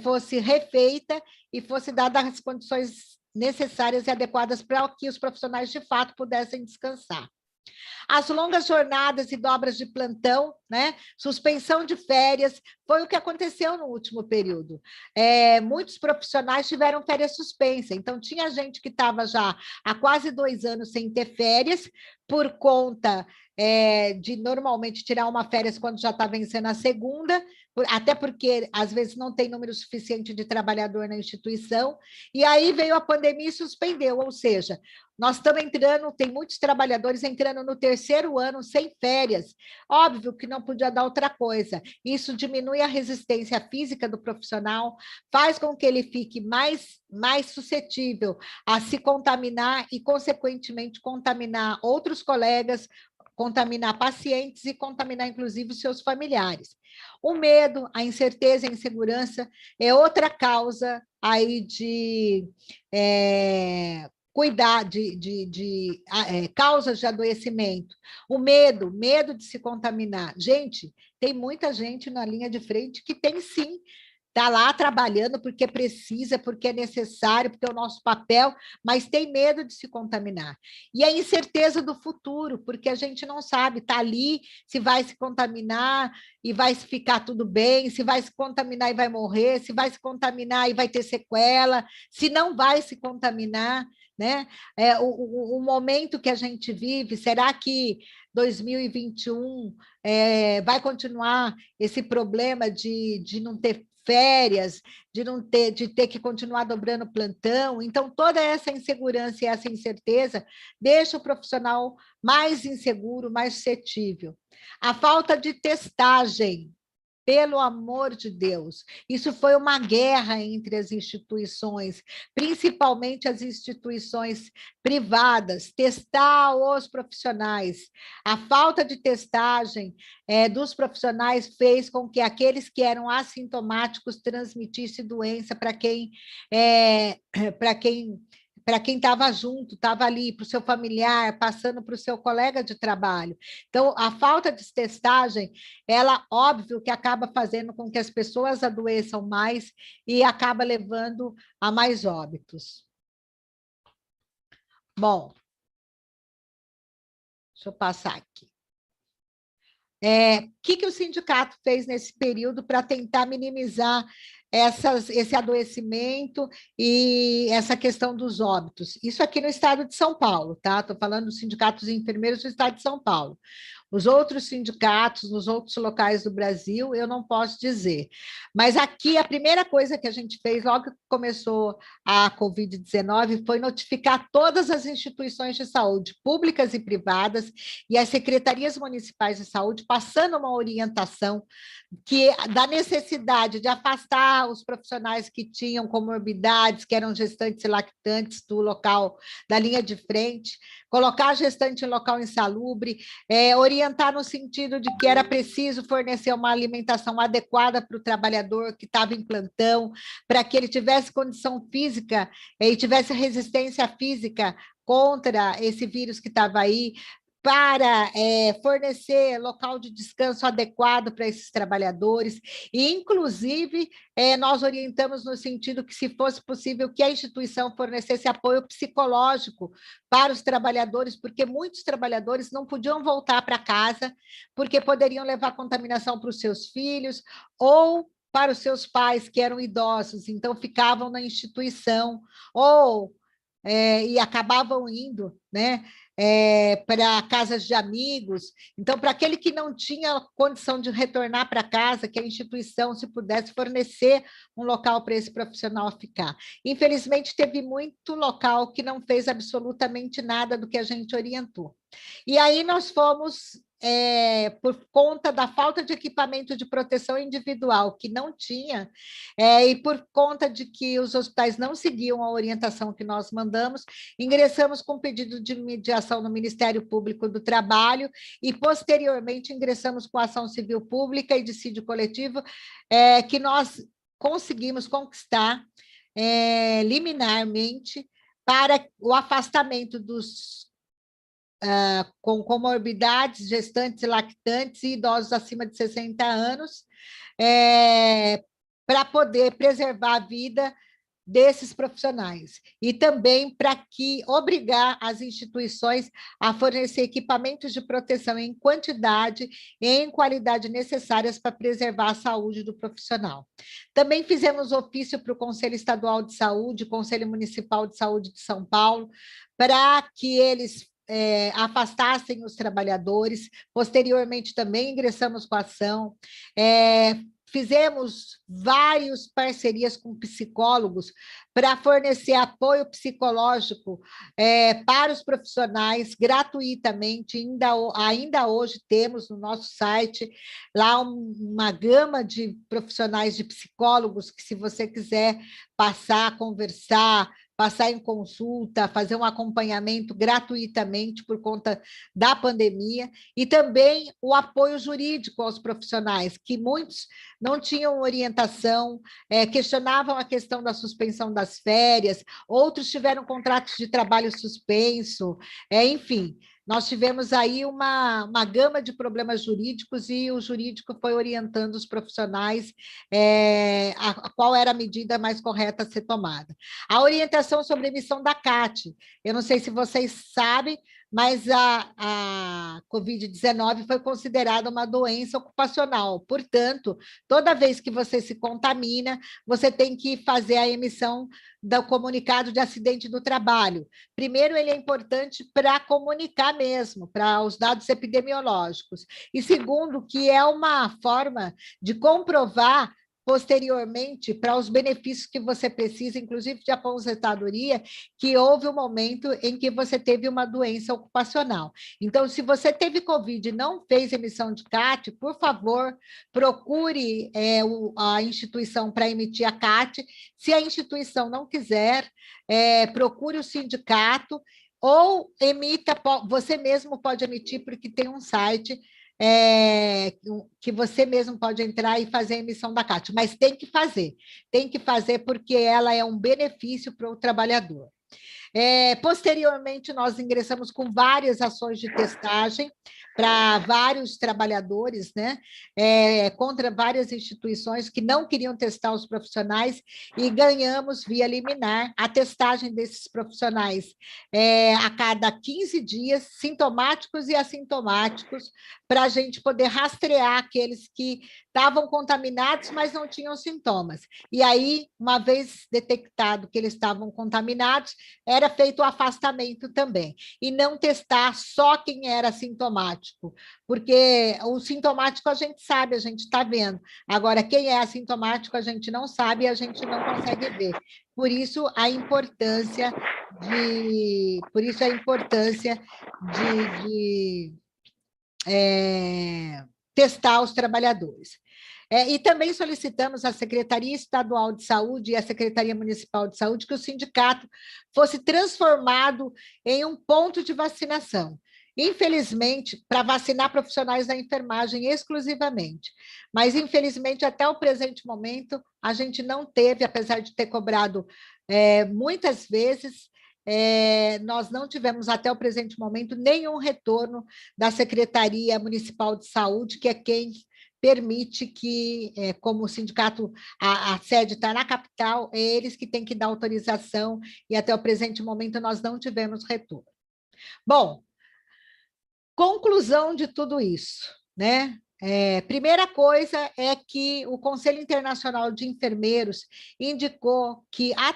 fosse refeita e fosse dada as condições necessárias e adequadas para que os profissionais, de fato, pudessem descansar. As longas jornadas e dobras de plantão, né? Suspensão de férias, foi o que aconteceu no último período. Muitos profissionais tiveram férias suspensas, então tinha gente que estava já há quase 2 anos sem ter férias, por conta de normalmente tirar uma férias quando já está vencendo a segunda, até porque às vezes não tem número suficiente de trabalhador na instituição, e aí veio a pandemia e suspendeu, ou seja, nós estamos entrando, tem muitos trabalhadores entrando no 3º ano sem férias. Óbvio que não podia dar outra coisa. Isso diminui a resistência física do profissional, faz com que ele fique mais suscetível a se contaminar e, consequentemente, contaminar outros colegas, contaminar pacientes e contaminar, inclusive, os seus familiares. O medo, a incerteza e a insegurança é outra causa aí de cuidar de causas de adoecimento. O medo de se contaminar. Gente, tem muita gente na linha de frente que tem sim, está lá trabalhando porque precisa, porque é necessário, porque é o nosso papel, mas tem medo de se contaminar. E a incerteza do futuro, porque a gente não sabe, está ali, se vai se contaminar e vai ficar tudo bem, se vai se contaminar e vai morrer, se vai se contaminar e vai ter sequela, se não vai se contaminar, né? O momento que a gente vive, será que 2021 vai continuar esse problema de não ter férias, de ter que continuar dobrando plantão? Então, toda essa insegurança e essa incerteza deixa o profissional mais inseguro, mais suscetível. A falta de testagem, pelo amor de Deus, isso foi uma guerra entre as instituições, principalmente as instituições privadas, testar os profissionais. A falta de testagem dos profissionais fez com que aqueles que eram assintomáticos transmitissem doença para quem para quem estava junto, estava ali, para o seu familiar, passando para o seu colega de trabalho. Então, a falta de testagem, ela, óbvio, que acaba fazendo com que as pessoas adoeçam mais e acaba levando a mais óbitos. Bom, deixa eu passar aqui. O que o sindicato fez nesse período para tentar minimizar esse adoecimento e essa questão dos óbitos? Isso aqui no estado de São Paulo, tá? Estou falando dos sindicatos de enfermeiros do estado de São Paulo. Os outros sindicatos, nos outros locais do Brasil, eu não posso dizer. Mas aqui, a primeira coisa que a gente fez, logo que começou a Covid-19, foi notificar todas as instituições de saúde, públicas e privadas, e as secretarias municipais de saúde, passando uma orientação da necessidade de afastar os profissionais que tinham comorbidades, que eram gestantes e lactantes do local, da linha de frente, colocar a gestante em local insalubre, orientar no sentido de que era preciso fornecer uma alimentação adequada para o trabalhador que estava em plantão, para que ele tivesse condição física e tivesse resistência física contra esse vírus que estava aí, para fornecer local de descanso adequado para esses trabalhadores, e, inclusive, nós orientamos no sentido que, se fosse possível, que a instituição fornecesse apoio psicológico para os trabalhadores, porque muitos trabalhadores não podiam voltar para casa, porque poderiam levar contaminação para os seus filhos, ou para os seus pais, que eram idosos, então ficavam na instituição, ou e acabavam indo, né, para casas de amigos. Então, para aquele que não tinha condição de retornar para casa, que a instituição, se pudesse, fornecer um local para esse profissional ficar. Infelizmente, teve muito local que não fez absolutamente nada do que a gente orientou. E aí nós fomos, por conta da falta de equipamento de proteção individual, que não tinha, e por conta de que os hospitais não seguiam a orientação que nós mandamos, ingressamos com pedido de mediação no Ministério Público do Trabalho e, posteriormente, ingressamos com ação civil pública e dissídio coletivo, que nós conseguimos conquistar liminarmente para o afastamento dos com comorbidades, gestantes, lactantes e idosos acima de 60 anos, para poder preservar a vida desses profissionais, e também para que obrigar as instituições a fornecer equipamentos de proteção em quantidade e em qualidade necessárias para preservar a saúde do profissional. Também fizemos ofício para o Conselho Estadual de Saúde, Conselho Municipal de Saúde de São Paulo, para que eles afastassem os trabalhadores. Posteriormente, também ingressamos com a ação. Fizemos várias parcerias com psicólogos para fornecer apoio psicológico para os profissionais gratuitamente. Ainda hoje temos no nosso site lá uma gama de profissionais de psicólogos que, se você quiser passar, conversar, passar em consulta, fazer um acompanhamento gratuitamente por conta da pandemia, e também o apoio jurídico aos profissionais, que muitos não tinham orientação, questionavam a questão da suspensão das férias, outros tiveram contratos de trabalho suspenso, enfim. Nós tivemos aí uma gama de problemas jurídicos, e o jurídico foi orientando os profissionais a qual era a medida mais correta a ser tomada. A orientação sobre a emissão da CAT, eu não sei se vocês sabem, mas a Covid-19 foi considerada uma doença ocupacional. Portanto, toda vez que você se contamina, você tem que fazer a emissão do comunicado de acidente do trabalho. Primeiro, ele é importante para comunicar mesmo, para os dados epidemiológicos. E segundo, que é uma forma de comprovar posteriormente, para os benefícios que você precisa, inclusive de aposentadoria, que houve um momento em que você teve uma doença ocupacional. Então, se você teve Covid e não fez emissão de CAT, por favor, procure a instituição para emitir a CAT. Se a instituição não quiser, procure o sindicato, ou emita, você mesmo pode emitir, porque tem um site que você mesmo pode entrar e fazer a emissão da CAT, mas tem que fazer porque ela é um benefício para o trabalhador. Posteriormente, nós ingressamos com várias ações de testagem para vários trabalhadores, né? Contra várias instituições que não queriam testar os profissionais e ganhamos, via liminar, a testagem desses profissionais a cada 15 dias, sintomáticos e assintomáticos, para a gente poder rastrear aqueles que estavam contaminados, mas não tinham sintomas. E aí, uma vez detectado que eles estavam contaminados, era feito o afastamento também. E não testar só quem era sintomático, porque o sintomático a gente sabe, a gente está vendo. Agora, quem é assintomático, a gente não sabe e a gente não consegue ver. Por isso, a importância de testar os trabalhadores. E também solicitamos à Secretaria Estadual de Saúde e à Secretaria Municipal de Saúde que o sindicato fosse transformado em um ponto de vacinação. Infelizmente, para vacinar profissionais da enfermagem exclusivamente. Mas, infelizmente, até o presente momento, a gente não teve, apesar de ter cobrado muitas vezes, nós não tivemos até o presente momento nenhum retorno da Secretaria Municipal de Saúde, que é quem permite que, como o sindicato, a sede está na capital, é eles que têm que dar autorização, e até o presente momento nós não tivemos retorno. Bom, conclusão de tudo isso, né? Primeira coisa é que o Conselho Internacional de Enfermeiros indicou que a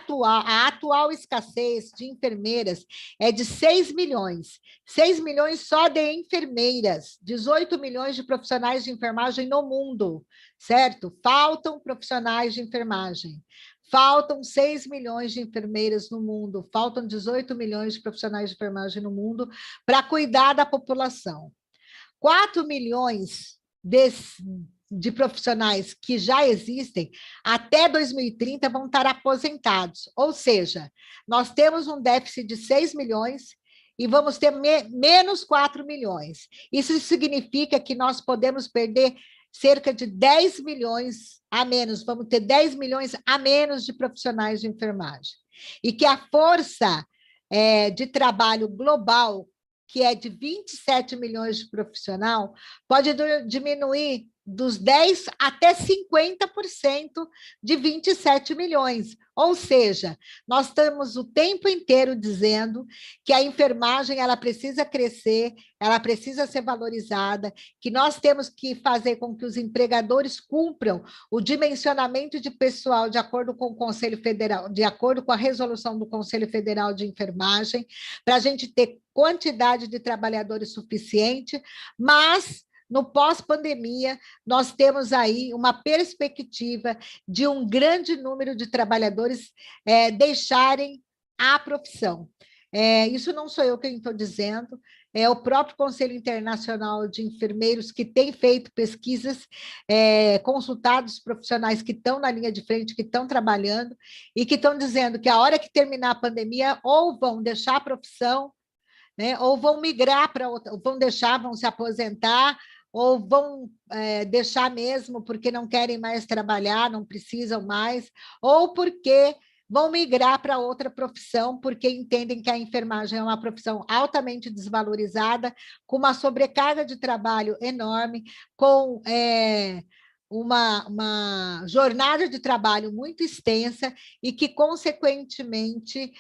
atual escassez de enfermeiras é de 6 milhões. 6 milhões só de enfermeiras, 18 milhões de profissionais de enfermagem no mundo, certo? Faltam profissionais de enfermagem. Faltam 6 milhões de enfermeiras no mundo, faltam 18 milhões de profissionais de enfermagem no mundo para cuidar da população. 4 milhões de profissionais que já existem, até 2030 vão estar aposentados. Ou seja, nós temos um déficit de 6 milhões e vamos ter menos 4 milhões. Isso significa que nós podemos perder cerca de 10 milhões a menos, vamos ter 10 milhões a menos de profissionais de enfermagem. E que a força de trabalho global, que é de 27 milhões de profissional, pode diminuir dos 10% até 50% de 27 milhões. Ou seja, nós estamos o tempo inteiro dizendo que a enfermagem ela precisa crescer, ela precisa ser valorizada, que nós temos que fazer com que os empregadores cumpram o dimensionamento de pessoal de acordo com o Conselho Federal, de acordo com a resolução do Conselho Federal de Enfermagem, para a gente ter quantidade de trabalhadores suficiente, mas no pós-pandemia, nós temos aí uma perspectiva de um grande número de trabalhadores deixarem a profissão. Isso não sou eu quem estou dizendo, é o próprio Conselho Internacional de Enfermeiros que tem feito pesquisas, consultado os profissionais que estão na linha de frente, que estão trabalhando, e que estão dizendo que a hora que terminar a pandemia, ou vão deixar a profissão, né, ou vão migrar para outra, vão se aposentar, ou vão deixar mesmo porque não querem mais trabalhar, não precisam mais, ou porque vão migrar para outra profissão, porque entendem que a enfermagem é uma profissão altamente desvalorizada, com uma sobrecarga de trabalho enorme, com uma jornada de trabalho muito extensa e que, consequentemente,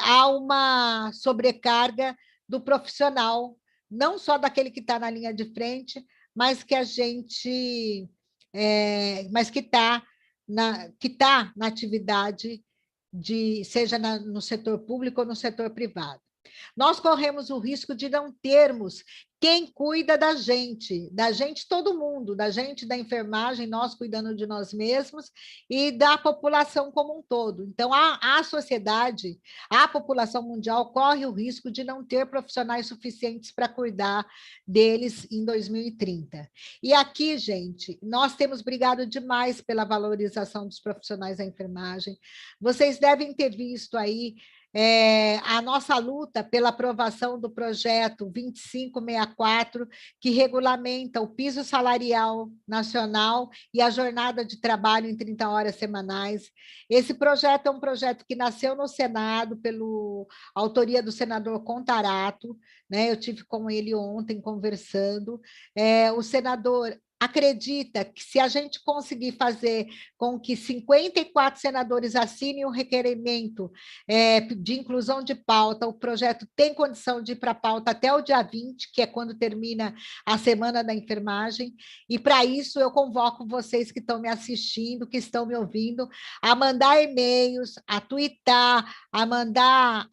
há uma sobrecarga do profissional, não só daquele que está na linha de frente, mas que está na atividade seja no setor público ou no setor privado. Nós corremos o risco de não termos quem cuida da gente todo mundo, da gente, da enfermagem, nós cuidando de nós mesmos e da população como um todo. Então, a sociedade, a população mundial corre o risco de não ter profissionais suficientes para cuidar deles em 2030. E aqui, gente, nós temos brigado demais pela valorização dos profissionais da enfermagem. Vocês devem ter visto aí a nossa luta pela aprovação do projeto 2564, que regulamenta o piso salarial nacional e a jornada de trabalho em 30 horas semanais. Esse projeto é um projeto que nasceu no Senado pela autoria do senador Contarato, né? Eu tive com ele ontem conversando. O senador acredita que se a gente conseguir fazer com que 54 senadores assinem o requerimento de inclusão de pauta, o projeto tem condição de ir para a pauta até o dia 20, que é quando termina a Semana da Enfermagem, e para isso eu convoco vocês que estão me assistindo, que estão me ouvindo, a mandar e-mails, a twittar, a mandar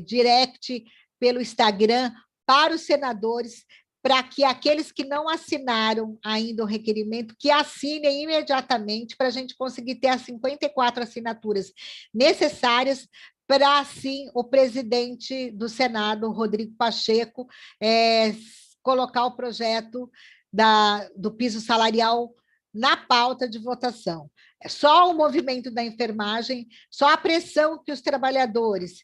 direct pelo Instagram para os senadores, para que aqueles que não assinaram ainda o requerimento, que assinem imediatamente, para a gente conseguir ter as 54 assinaturas necessárias para, assim, o presidente do Senado, Rodrigo Pacheco, colocar o projeto do piso salarial na pauta de votação. Só o movimento da enfermagem, só a pressão que os trabalhadores,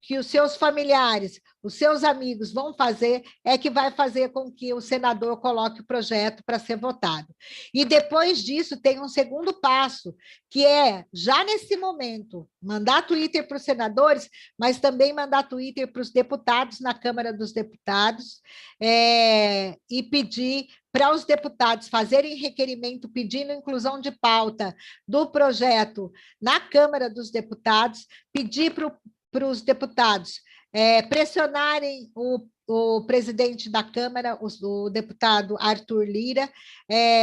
que os seus familiares, os seus amigos vão fazer, é que vai fazer com que o senador coloque o projeto para ser votado. E depois disso tem um segundo passo, que é, já nesse momento, mandar Twitter para os senadores, mas também mandar Twitter para os deputados na Câmara dos Deputados, e pedir para os deputados fazerem requerimento pedindo inclusão de pauta do projeto na Câmara dos Deputados, pedir para os deputados pressionarem o presidente da Câmara, o deputado Arthur Lira,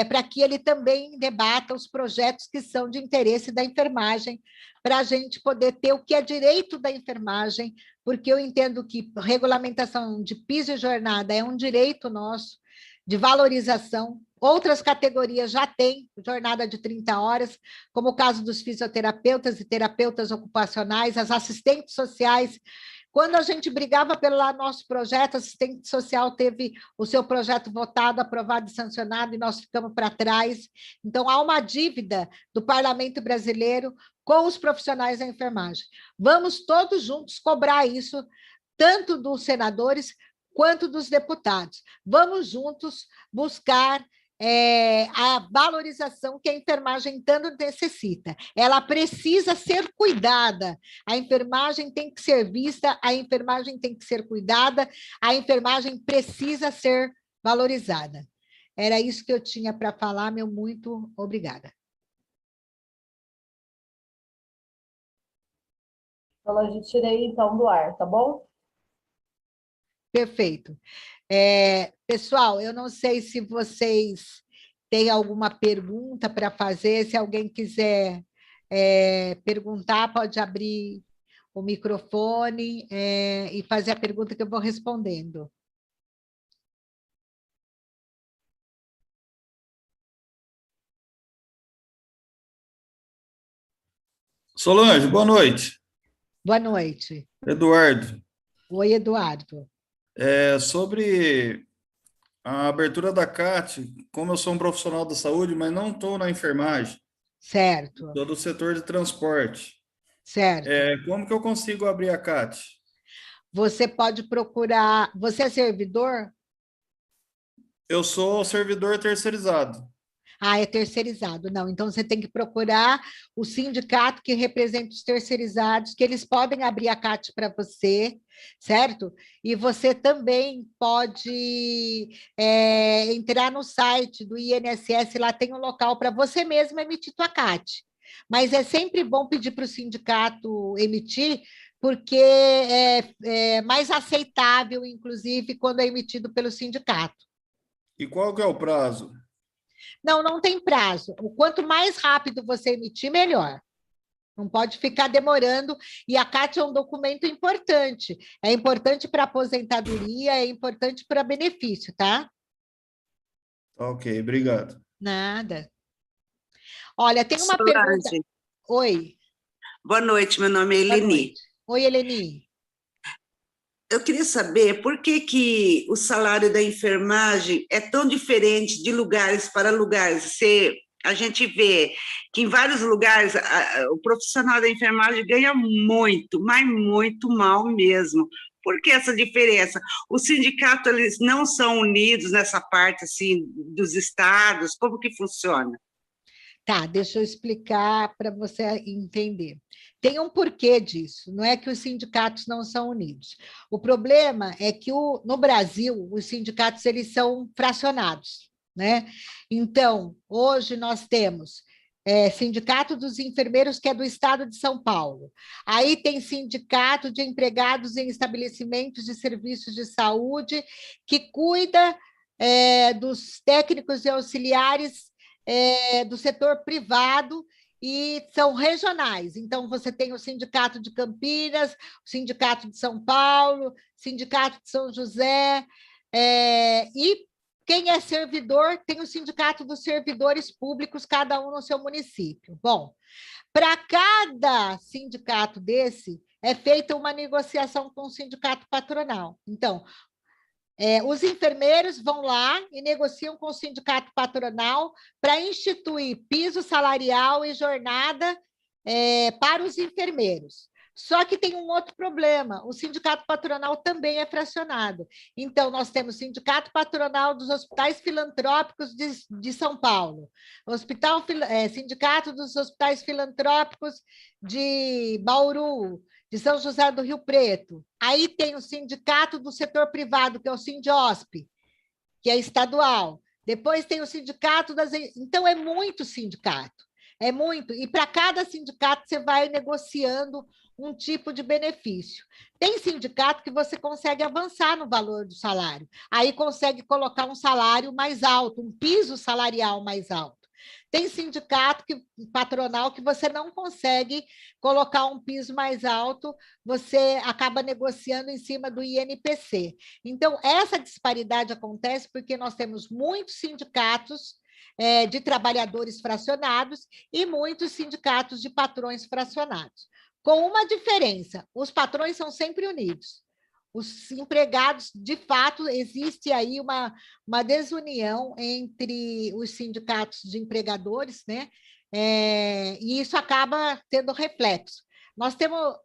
para que ele também debata os projetos que são de interesse da enfermagem, para a gente poder ter o que é direito da enfermagem, porque eu entendo que regulamentação de piso e jornada é um direito nosso, de valorização. Outras categorias já têm jornada de 30 horas, como o caso dos fisioterapeutas e terapeutas ocupacionais, as assistentes sociais. Quando a gente brigava pelo nosso projeto, a assistente social teve o seu projeto votado, aprovado e sancionado, e nós ficamos para trás. Então, há uma dívida do Parlamento brasileiro com os profissionais da enfermagem. Vamos todos juntos cobrar isso, tanto dos senadores quanto dos deputados. Vamos juntos buscar a valorização que a enfermagem tanto necessita. Ela precisa ser cuidada, a enfermagem tem que ser vista, a enfermagem tem que ser cuidada, a enfermagem precisa ser valorizada. Era isso que eu tinha para falar, meu muito obrigada. Solange, tirei então do ar, tá bom? Perfeito. Pessoal, eu não sei se vocês têm alguma pergunta para fazer, se alguém quiser perguntar, pode abrir o microfone e fazer a pergunta que eu vou respondendo. Solange, boa noite. Boa noite. Eduardo, Oi, Eduardo. sobre a abertura da CAT, como eu sou um profissional da saúde, mas não estou na enfermagem, Certo, estou do setor de transporte. certo. Como que eu consigo abrir a CAT? Você pode procurar... Você é servidor? Eu sou servidor terceirizado. Ah, é terceirizado. Não, então você tem que procurar o sindicato que representa os terceirizados, que eles podem abrir a CAT para você, certo? E você também pode entrar no site do INSS, lá tem um local para você mesmo emitir tua CAT. Mas é sempre bom pedir para o sindicato emitir, porque é mais aceitável, inclusive, quando é emitido pelo sindicato. E qual que é o prazo? Não, não tem prazo. O quanto mais rápido você emitir, melhor. Não pode ficar demorando. E a CAT é um documento importante. É importante para aposentadoria, é importante para benefício, tá? Ok, obrigado. Nada. Olha, tem uma pergunta. Solange, Oi, boa noite, meu nome é boa Eleni. noite. Oi, Eleni. Eu queria saber por que o salário da enfermagem é tão diferente de lugares para lugares. Você a gente vê que em vários lugares o profissional da enfermagem ganha muito, mas muito mal mesmo. Por que essa diferença? O sindicato, eles não são unidos nessa parte assim dos estados? Como que funciona? Tá, deixa eu explicar para você entender. Tem um porquê disso, não é que os sindicatos não são unidos. O problema é que no Brasil, os sindicatos eles são fracionados, né? Então, hoje nós temos Sindicato dos Enfermeiros, que é do estado de São Paulo. Aí tem Sindicato de Empregados em Estabelecimentos de Serviços de Saúde, que cuida dos técnicos e auxiliares do setor privado e são regionais. Então, você tem o Sindicato de Campinas, o Sindicato de São Paulo, Sindicato de São José, e quem é servidor tem o Sindicato dos Servidores Públicos, cada um no seu município. Bom, para cada sindicato desse, é feita uma negociação com o sindicato patronal. Então, os enfermeiros vão lá e negociam com o sindicato patronal para instituir piso salarial e jornada para os enfermeiros. Só que tem um outro problema, o sindicato patronal também é fracionado. Então, nós temos o sindicato patronal dos hospitais filantrópicos de São Paulo, sindicato dos hospitais filantrópicos de Bauru, de São José do Rio Preto. Aí tem o sindicato do setor privado, que é o Sindiosp, que é estadual. Depois tem o sindicato das... Então, é muito sindicato, é muito. E para cada sindicato, você vai negociando um tipo de benefício. Tem sindicato que você consegue avançar no valor do salário, aí consegue colocar um salário mais alto, um piso salarial mais alto. Tem sindicato patronal que você não consegue colocar um piso mais alto, você acaba negociando em cima do INPC. Então, essa disparidade acontece porque nós temos muitos sindicatos de trabalhadores fracionados e muitos sindicatos de patrões fracionados. Com uma diferença, os patrões são sempre unidos. Os empregados, de fato, existe aí uma desunião entre os sindicatos de empregadores, né? E isso acaba tendo reflexo. Nós temos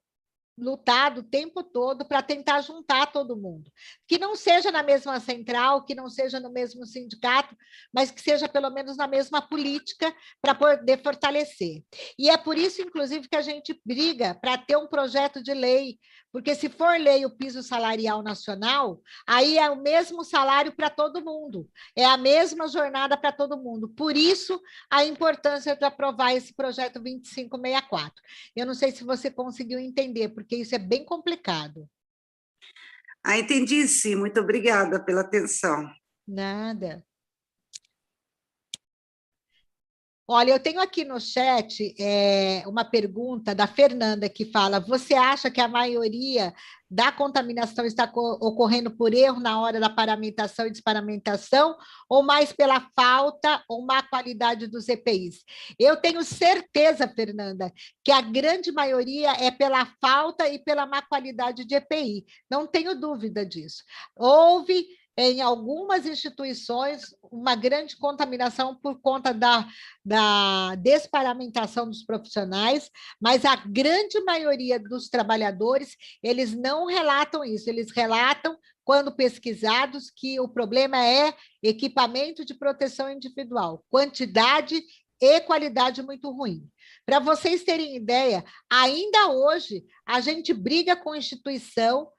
lutado o tempo todo para tentar juntar todo mundo, que não seja na mesma central, que não seja no mesmo sindicato, mas que seja pelo menos na mesma política para poder fortalecer. E é por isso, inclusive, que a gente briga para ter um projeto de lei, porque se for lei o piso salarial nacional, aí é o mesmo salário para todo mundo, é a mesma jornada para todo mundo. Por isso, a importância de aprovar esse projeto 2564. Eu não sei se você conseguiu entender, porque isso é bem complicado. Ah, entendi, sim. Muito obrigada pela atenção. Nada. Olha, eu tenho aqui no chat uma pergunta da Fernanda que fala: você acha que a maioria da contaminação está ocorrendo por erro na hora da paramentação e desparamentação, ou mais pela falta ou má qualidade dos EPIs? Eu tenho certeza, Fernanda, que a grande maioria é pela falta e pela má qualidade de EPI. Não tenho dúvida disso. Houve em algumas instituições uma grande contaminação por conta da desparamentação dos profissionais, mas a grande maioria dos trabalhadores, eles não relatam isso, eles relatam, quando pesquisados, que o problema é equipamento de proteção individual, quantidade e qualidade muito ruim. Para vocês terem ideia, ainda hoje a gente briga com instituição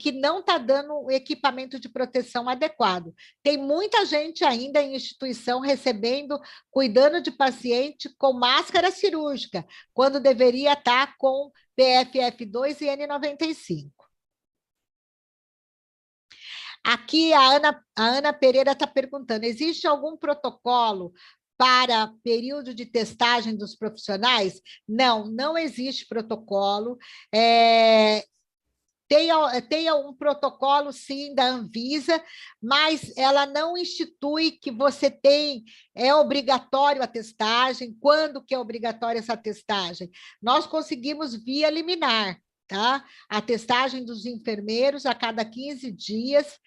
que não está dando o equipamento de proteção adequado. Tem muita gente ainda em instituição recebendo, cuidando de paciente com máscara cirúrgica, quando deveria estar com PFF2 e N95. Aqui a Ana Pereira está perguntando: existe algum protocolo para período de testagem dos profissionais? Não, não existe protocolo. Tem um protocolo, sim, da Anvisa, mas ela não institui que você é obrigatório a testagem. Quando que é obrigatória essa testagem? Nós conseguimos via liminar, tá? A testagem dos enfermeiros a cada 15 dias,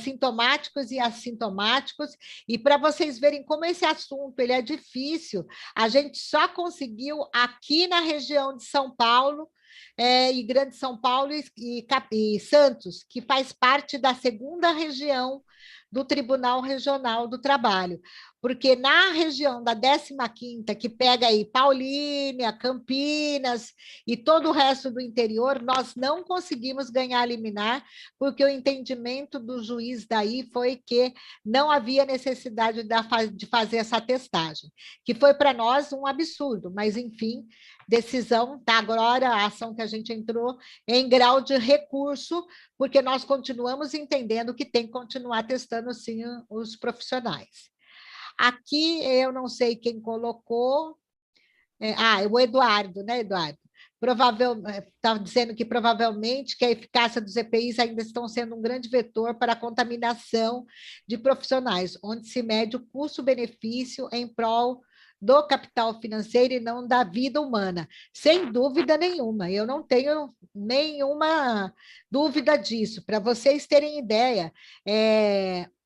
sintomáticos e assintomáticos, e para vocês verem como esse assunto ele é difícil, a gente só conseguiu aqui na região de São Paulo, e Grande São Paulo e Santos, que faz parte da segunda região do Tribunal Regional do Trabalho, porque na região da 15ª, que pega aí Paulínia, Campinas e todo o resto do interior, nós não conseguimos ganhar liminar, porque o entendimento do juiz daí foi que não havia necessidade de fazer essa testagem, que foi para nós um absurdo, mas enfim, decisão, tá? Agora a ação que a gente entrou em grau de recurso, porque nós continuamos entendendo que tem que continuar testando, sim, os profissionais. Aqui, eu não sei quem colocou, o Eduardo, né, Eduardo? Está dizendo que provavelmente que a eficácia dos EPIs ainda estão sendo um grande vetor para a contaminação de profissionais, onde se mede o custo-benefício em prol do capital financeiro e não da vida humana. Sem dúvida nenhuma, eu não tenho nenhuma dúvida disso. Para vocês terem ideia,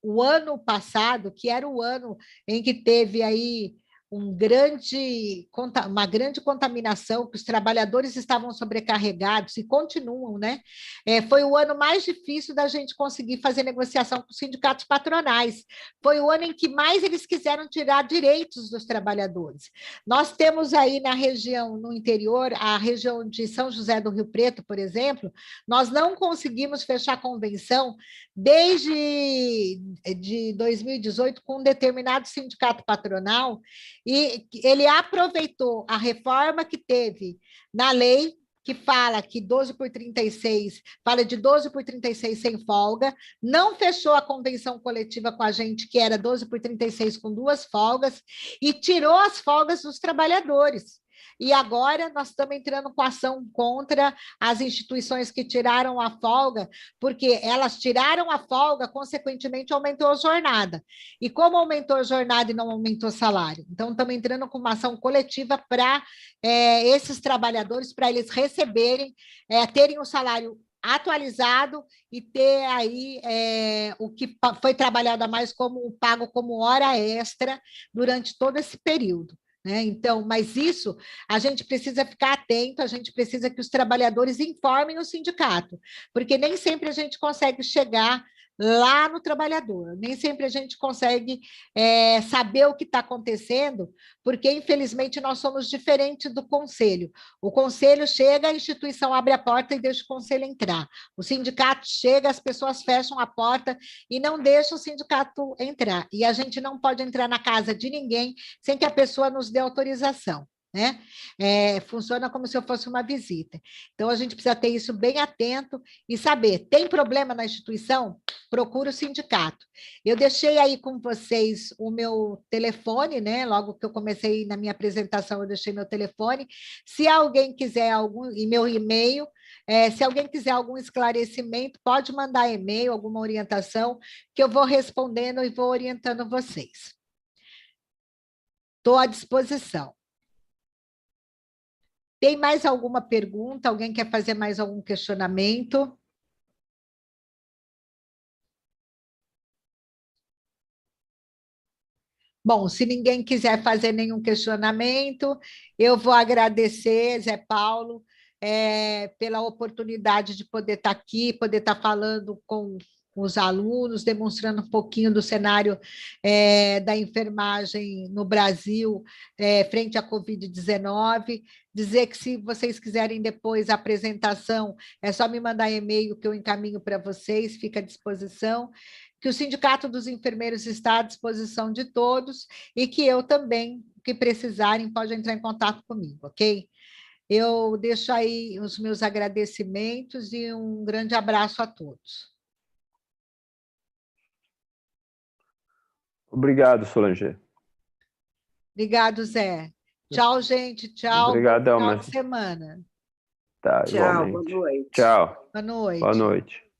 o ano passado, que era o ano em que teve aí uma grande contaminação, que os trabalhadores estavam sobrecarregados e continuam, né? Foi o ano mais difícil da gente conseguir fazer negociação com os sindicatos patronais. Foi o ano em que mais eles quiseram tirar direitos dos trabalhadores. Nós temos aí na região, no interior, a região de São José do Rio Preto, por exemplo, nós não conseguimos fechar convenção desde de 2018 com um determinado sindicato patronal, e ele aproveitou a reforma que teve na lei, que fala que 12 por 36, fala de 12 por 36 sem folga, não fechou a convenção coletiva com a gente, que era 12 por 36 com 2 folgas, e tirou as folgas dos trabalhadores. E agora nós estamos entrando com ação contra as instituições que tiraram a folga, porque elas tiraram a folga, consequentemente aumentou a jornada. E como aumentou a jornada e não aumentou o salário? Então, estamos entrando com uma ação coletiva para esses trabalhadores, para eles receberem, terem o salário atualizado e ter aí o que foi trabalhado a mais como pago como hora extra durante todo esse período. Então, mas isso a gente precisa ficar atento, a gente precisa que os trabalhadores informem o sindicato, porque nem sempre a gente consegue chegar lá no trabalhador, nem sempre a gente consegue saber o que está acontecendo, porque infelizmente nós somos diferentes do conselho. O conselho chega, a instituição abre a porta e deixa o conselho entrar. O sindicato chega, as pessoas fecham a porta e não deixam o sindicato entrar. E a gente não pode entrar na casa de ninguém sem que a pessoa nos dê autorização. Funciona como se eu fosse uma visita. Então, a gente precisa ter isso bem atento e saber, tem problema na instituição? Procura o sindicato. Eu deixei aí com vocês o meu telefone, logo que eu comecei na minha apresentação, eu deixei meu telefone. Se alguém quiser e meu e-mail, se alguém quiser algum esclarecimento, pode mandar e-mail, alguma orientação, que eu vou respondendo e vou orientando vocês. Estou à disposição. Tem mais alguma pergunta? Alguém quer fazer mais algum questionamento? Bom, se ninguém quiser fazer nenhum questionamento, eu vou agradecer, Zé Paulo, pela oportunidade de poder estar aqui, poder estar falando com os alunos, demonstrando um pouquinho do cenário da enfermagem no Brasil frente à Covid-19, dizer que se vocês quiserem depois a apresentação, é só me mandar e-mail que eu encaminho para vocês, fica à disposição, que o Sindicato dos Enfermeiros está à disposição de todos e que eu também, que precisarem, pode entrar em contato comigo, ok? Eu deixo aí os meus agradecimentos e um grande abraço a todos. Obrigado, Solange. Obrigado, Zé. Tchau, gente. Tchau. Obrigadão, Bom final de semana. Tá, Tchau, igualmente. boa noite. Tchau. Boa noite. Boa noite.